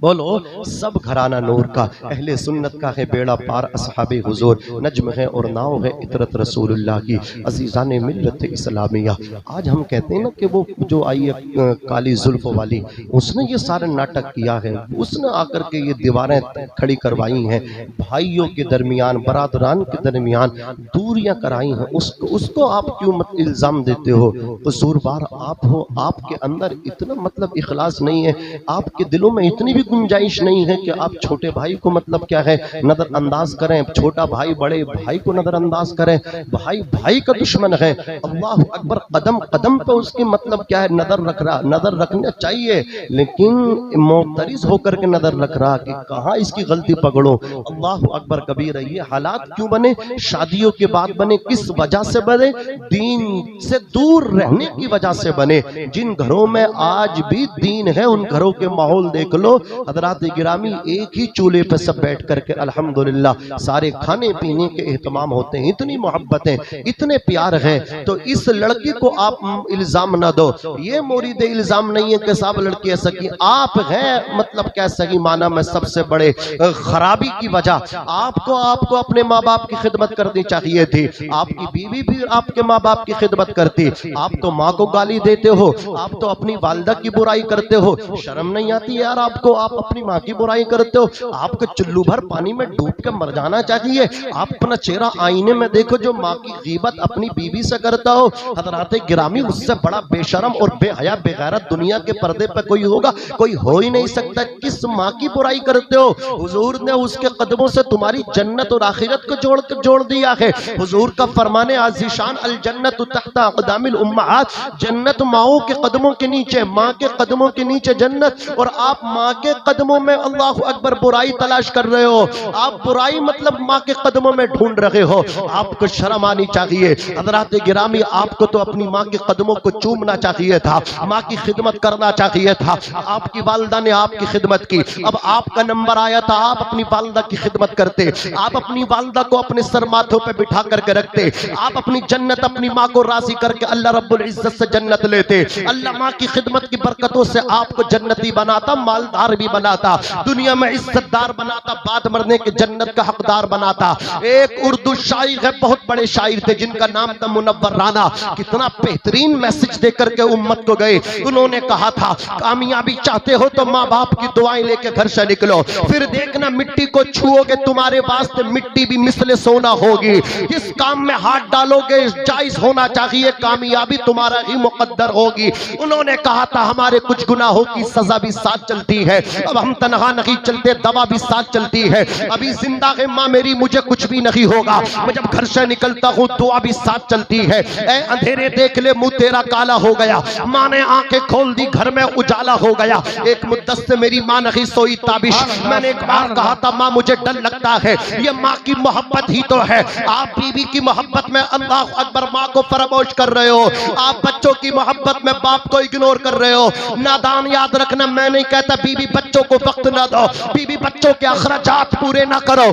बोलो सब घराना नूर का। अहले सुन्नत का है बेड़ा पार असहाबे हुजूर, नज्म है और नाव है इतरत रसूलुल्लाह की। अजीज़ाने मिल्लत इस्लामिया, आज हम कहते हैं ना कि वो जो आई है काली जुल्फ वाली, उसने ये सारे नाटक किया है, उसने आकर के ये दीवारें खड़ी करवाई हैं, भाइयों के दरमियान, बरादरान के दरमियान दूरियां कराई हैं। उसको आप क्यों मत इल्ज़ाम देते हो? कसूरवार आप हो, आपके अंदर इतना मतलब इखलास नहीं है, आपके दिलों में इतनी भी गुंजाइश नहीं है कि आप छोटे भाई को मतलब क्या है नजरअंदाज करें, छोटा भाई बड़े भाई को नजरअंदाज करें। भाई भाई का दुश्मन है। अल्लाह अकबर, कदम कदम पे उसकी मतलब क्या है नजर रखना चाहिए, लेकिन मोतरिज होकर के नजर रख रहा कि कहाँ इसकी गलती पकड़ो। अल्लाह अकबर कबीर है। ये हालात क्यों बने, शादियों के बाद बने, किस वजह से बने? दीन से दूर रहने की वजह से बने। जिन घरों में आज भी दीन है उन घरों के माहौल देख लो हजरात गिरामी, एक ही चूल्हे पे सब बैठ करके अल्हम्दुलिल्लाह सारे खाने पीने के एहतमाम होते हैं, इतनी मोहब्बतें, इतने प्यार है। तो इस लड़की को आप इल्जाम ना दो, ये मुरीद इल्जाम नहीं है कि साहब लड़की ऐसा की, आप हैं मतलब क्या सही माना में सबसे बड़े खराबी की वजह। आपको अपने माँ बाप की खिदमत करनी चाहिए थी, आपकी बीवी भी आपके माँ बाप की खिदमत करती। आप तो माँ को गाली देते हो, आप तो अपनी वालिदा की बुराई करते हो, शर्म नहीं आती यार आपको? आप अपनी माँ की बुराई करते हो, आपको चुल्लू भर पानी में डूब के मर जाना चाहिए। आप अपना चेहरा आईने में देखो, जो माँ की गीबत अपनी बीवी से करता हो हजरात गिरामी, उससे बड़ा बेशरम और बेहया बेगैरत दुनिया के पर्दे पर कोई होगा? कोई हो ही नहीं सकता। किस माँ की बुराई करते हो? हुजूर ने उसके कदमों से तुम्हारी जन्नत और आखिरत को जोड़ दिया है। हुजूर का फरमाने आज़िशान अल जन्नत तहता अक़दामिल उम्महात, जन्नत माओं के कदमों के नीचे, माँ के कदमों के नीचे जन्नत। और आप माँ के कदमों में अल्लाह अकबर बुराई तलाश कर रहे हो। आप बुराई मतलब माँ के कदमों में ढूंढ रहे हो, आपको शर्म आनी चाहिए। हज़रात गिरामी, आपको तो अपनी माँ के कदमों को चूमना चाहिए था, माँ की खिदमत करना चाहिए था। आपकी वालिदा ने आपकी खिदमत की, अब आपका नंबर आया था, आप अपनी वालिदा की खिदमत करते, आप अपनी वालिदा को अपने सर माथों पे बिठा करके रखते, आप अपनी जन्नत अपनी माँ को राजी करके अल्लाह रब्बुल इज्जत से जन्नत लेते। अल्लाह माँ की खिदमत की बरकतों से आपको जन्नती बनाता, मालदार भी बनाता, दुनिया में इज्जतदार बनाता, बाद मरने के जन्नत का हकदार बनाता। एक उर्दू शायर है, बहुत बड़े शायर थे जिनका नाम था मुनव्वर राना। कितना बेहतरीन मैसेज देकर के उम्मत को गए। उन्होंने कहा था, कामयाबी चाहते हो तो माँ बाप की दुआएं लेके घर से निकलो, फिर देखना मिट्टी को छुओगे तुम्हारे वास्ते मिट्टी भी मिसले सोना होगी। जिस काम में हाथ डालोगे जायज होना चाहिए, कामयाबी तुम्हारा ही मुकद्दर होगी। उन्होंने कहा था, हमारे कुछ गुनाहों की सजा भी साथ चलती है, अब हम तनहा नहीं चलते, दवा भी साथ चलती है। अभी जिंदा है माँ मेरी, मुझे कुछ भी नहीं होगा, मैं जब घर से निकलता हूँ दुआ भी साथ चलती है। ऐ अंधेरे देख ले मुंह तेरा काला हो गया, माँ ने आंखें खोल दी घर में उजाला हो गया। एक मुद्दत से मेरी माँ नहीं सोई ताबिश, मैंने एक बार कहा था माँ मुझे डर लगता है, ये माँ की मोहब्बत ही तो है। आप बीवी की मोहब्बत में अल्लाह अकबर माँ को फरामोश कर रहे हो, आप बच्चों की मोहब्बत में बाप को इग्नोर कर रहे हो। नादान याद रखना, मैं नहीं कहता बीवी बच्चों को वक्त ना दो, बीवी बच्चों के अखराजात पूरे ना करो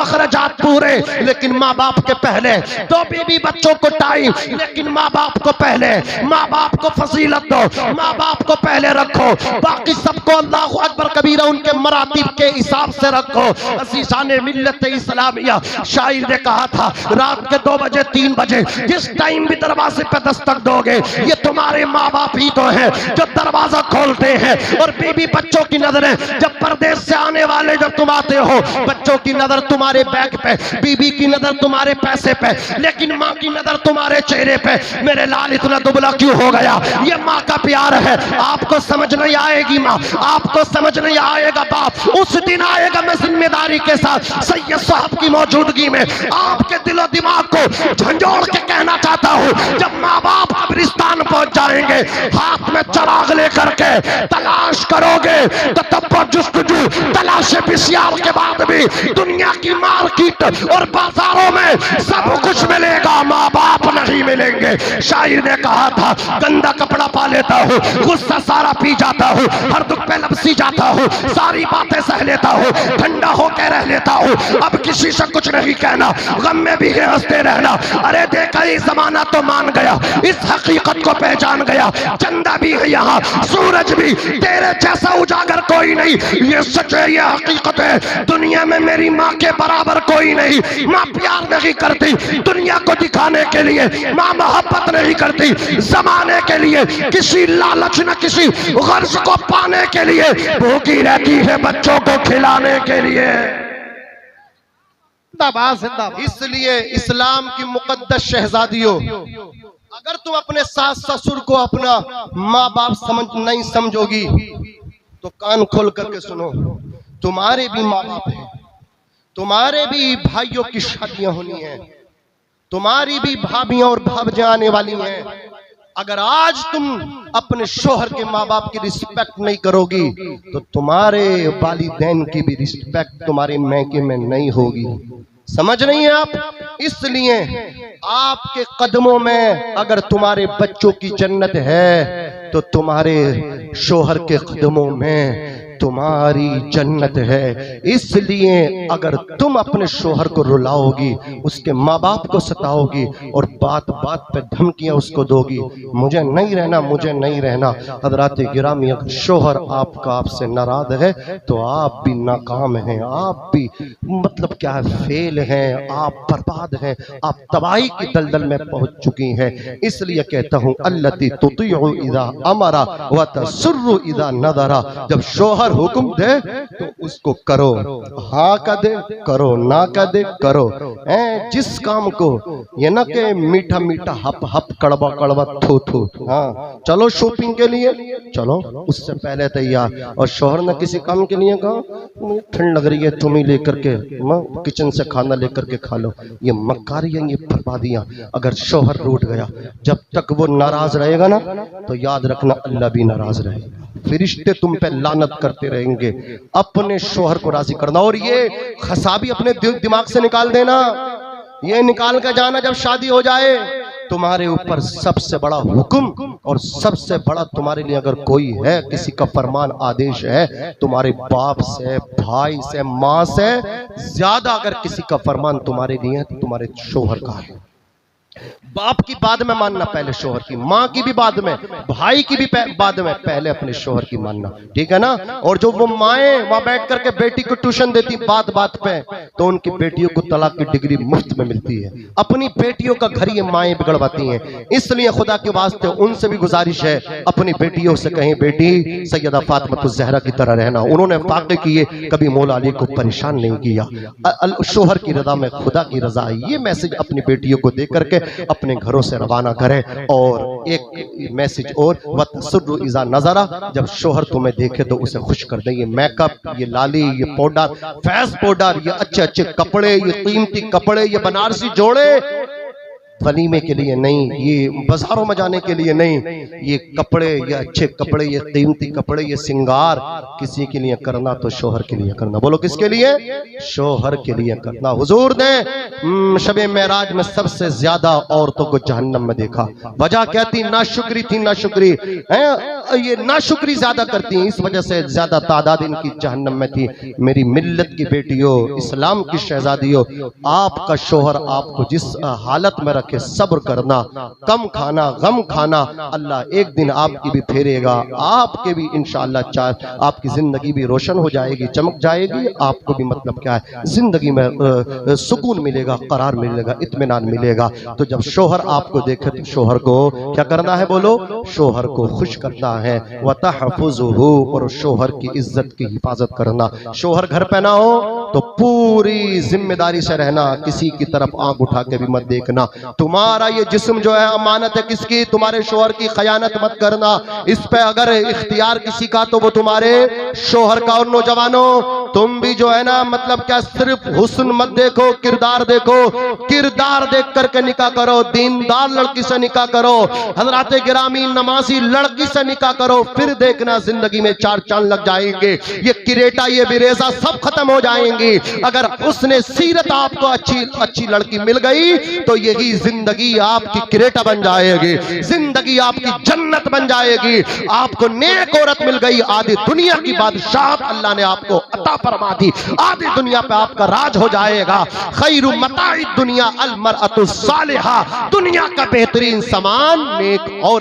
अखराजात पूरे, लेकिन माँ बाप के पहले। तो बीवी बच्चों को टाइम, लेकिन माँ बाप को पहले, माँ बाप को फजीलत दो, माँ बाप को पहले रखो, बाकी सबको अल्लाह अकबर कबीरा उनके मरातिब के हिसाब से रखो। अज़ीज़ाने मिल्लत इस्लामिया, शायर ने कहा था, रात के 2 बजे 3 बजे जिस टाइम भी दरवाजे पे दस्तक दोगे, ये तुम्हारे माँ बाप ही तो है जो दरवाजा खोलते हैं। और बीवी बच्चों की नजरें, जब परदेश से आने वाले जब तुम आते हो, बच्चों की नजर तुम्हारे बैग पे, बीवी की नजर तुम्हारे पैसे पे, लेकिन माँ की नजर तुम्हारे चेहरे पे। मेरे लाल इतना दुबला क्यों हो गया? ये माँ का प्यार है। आपको समझ नहीं आएगी माँ, आपको समझ नहीं आएगा बाप, उस दिन आएगा मैं जिम्मेदारी के साथ सैयद साहब की मौजूदगी में आपके दिलो दिमाग को झंझोड़ के कहना चाहता हूँ, जब माँ बाप कब्रिस्तान पहुंच जाएंगे, हाथ में चराग लेकर के तलाश करोगे तो तब जुस्तजू तलाश बिस्यार के बाद भी दुनिया की मार्केट और बाजारों में सब कुछ मिलेगा, माँ बाप नहीं मिलेंगे। शायर ने कहा था, गंदा कपड़ा पा लेता हूँ, गुस्सा सारा पी जाता हूँ, हर दुख पे लपसी जाता हूँ, सारी बातें सह लेता हूँ, ठंडा होकर रह लेता हूँ, अब किसी से कुछ नहीं कहना, गम में भी हंसते रहना। अरे देखा ये जमाना तो मान गया, इस हकीकत को पहचान गया, चंदा भी है यहाँ, सूरज भी, तेरे जैसा उजागर कोई नहीं, ये सच है, ये हकीकत है। दुनिया में मेरी माँ के बराबर कोई नहीं। माँ प्यार नहीं करती दुनिया को दिखाने के लिए, माँ मोहब्बत नहीं करती जमाने के लिए, किसी लालच न किसी गर्ज को पाने के लिए, भूखी रहती है बच्चों को खिलाने के लिए। इसलिए इस्लाम की मुकद्दस शहजादियों, अगर तुम अपने सास ससुर को अपना माँ बाप नहीं समझोगी, तो कान खोल करके सुनो, तुम्हारे भी माँ बाप हैं, तुम्हारे भी भाइयों की शादियां होनी है, तुम्हारी भी भाभियां और भावजां आने वाली हैं। अगर आज तुम अपने शोहर के माँ बाप की रिस्पेक्ट नहीं करोगी तो तुम्हारे वालिदैन की भी रिस्पेक्ट तुम्हारे मैके में नहीं होगी। समझ नहीं है आप? इसलिए आपके कदमों में अगर तुम्हारे बच्चों की जन्नत है तो तुम्हारे शोहर के कदमों में तुम्हारी जन्नत है। इसलिए अगर तुम अपने शोहर को रुलाओगी, उसके माँ बाप को सताओगी और बात बात पे धमकियां उसको दोगी, मुझे नहीं रहना, मुझे नहीं रहना, हज़रात गिरामी, अगर शोहर आपका आपसे नाराज है तो आप भी नाकाम हैं, आप भी मतलब क्या है, फेल हैं, आप बर्बाद हैं, आप तबाही की दलदल में पहुंच चुकी हैं। इसलिए कहता हूं अल्लती तुतिउ इज़ा अमरा व तसुर्रु इज़ा नज़रा, जब शोहर हुक्म दे तो उसको करो, हाँ का दे करो, ना का दे करो। जिस काम को ये ना के मीठा मीठा हप हप कड़वा कड़वा थू थू, हाँ चलो शॉपिंग के लिए चलो, उससे पहले तैयार। और शोहर ने किसी काम के लिए कहा ठंड लग रही है, तुम ही लेकर के किचन से खाना लेकर के खा लो, ये मक्कारियां, ये बर्बादियां। अगर शोहर रूठ गया, जब तक वो नाराज रहेगा ना तो याद रखना अल्लाह भी नाराज रहेगा, फरिश्ते तुम पे लानत करते रहेंगे। अपने शोहर को राजी करना, और ये खसाबी अपने दिमाग से निकाल देना, ये निकाल कर जाना जब शादी हो जाए तुम्हारे ऊपर सबसे बड़ा हुक्म और सबसे बड़ा तुम्हारे लिए अगर कोई है, किसी का फरमान आदेश है, तुम्हारे बाप से, भाई से, माँ से ज्यादा अगर किसी का फरमान तुम्हारे लिए है तो तुम्हारे शोहर का है। बाप की बाद में मानना, पहले शोहर की, माँ की भी बाद में, भाई की भी बाद में, पहले अपने शोहर की मानना, ठीक है ना। और जो वो माएँ वहां बैठ करके बेटी को ट्यूशन देती बात बात पे, तो उनकी बेटियों को तलाक की डिग्री मुफ्त में मिलती है। अपनी बेटियों का घर ये माएँ बिगड़वाती हैं। इसलिए खुदा के वास्ते उनसे भी गुजारिश है, अपनी बेटियों से कहें बेटी सैयदा फातिमा ज़हरा की तरह रहना। उन्होंने वाक़ई किए, कभी मौला अली को परेशान नहीं किया। शोहर की रज़ा में खुदा की रज़ा, ये मैसेज अपनी बेटियों को दे करके अपने घरों से रवाना करें। और एक मैसेज और, वतसुर्रु इज़ा नज़रा, जब शोहर तुम्हें देखे तो उसे खुश कर दे। ये मेकअप, ये लाली, ये पाउडर, फेस पाउडर, ये अच्छे अच्छे कपड़े, ये कीमती कपड़े, ये बनारसी जोड़े वलीमे के लिए नहीं, ये बाजारों में जाने के लिए नहीं, ये कपड़े, ये अच्छे कपड़े, ये कीमती कपड़े, ये सिंगार किसी के लिए करना तो शोहर के लिए करना। बोलो किसके लिए? शोहर के लिए करना। हुजूर ने शबे मेराज में सबसे ज्यादा औरतों को जहन्नम में देखा। वजह क्या थी? नाशुक्री थी, नाशुक्री है, ये नाशुक्री ज्यादा करती हैं, इस वजह से ज्यादा तादाद इनकी जहन्नम में थी। मेरी मिल्लत की बेटियों, इस्लाम की शहजादियों, आपका शोहर आपको जिस हालत में रखे सब्र करना, कम खाना, गम खाना, अल्लाह एक दिन आपकी भी फेरेगा, आपके भी इंशाअल्लाह आपकी जिंदगी भी रोशन हो जाएगी, चमक जाएगी। आपको भी मतलब क्या है, जिंदगी में सुकून मिलेगा, करार मिलेगा, इत्मीनान मिलेगा। तो जब शोहर आपको देखे तो शोहर को क्या करना है? बोलो, शोहर को खुश करना है। व तहफ़ुज़ुहु, और शोहर की इज्जत की हिफाजत करना। शोहर घर पे ना हो तो पूरी जिम्मेदारी से रहना, किसी की तरफ आंख उठा के भी मत देखना। तुम्हारा ये जिस्म जो है अमानत है किसकी? तुम्हारे शोहर की। खयानत मत करना। इस पे अगर इख्तियार किसी का तो वो तुम्हारे शोहर का। और नौजवानों, तुम भी जो है ना मतलब क्या, सिर्फ हुस्न मत देखो, किरदार देखो। किरदार देख करके निकाह करो, दीनदार लड़की से निकाह करो, हज़रात गिरामी नमाजी लड़की से निकाह करो, फिर देखना जिंदगी में चार चांद लग जाएंगे। ये किरेटा, ये बिरेजा सब खत्म हो जाएंगे। अगर उसने सीरत आपको अच्छी लड़की मिल गई तो यही जिंदगी आपकी किरेटा बन जाएगी, जिंदगी आपकी जन्नत बन जाएगी। आपको नेक औरत मिल गई, आधी दुनिया की बादशाह अल्लाह ने आपको अता फरमा दी, आधी दुनिया पे आपका राज हो जाएगा। खैरु मताई दुनिया अल मरअतु सालिहा, दुनिया का बेहतरीन सामान नेक औरत।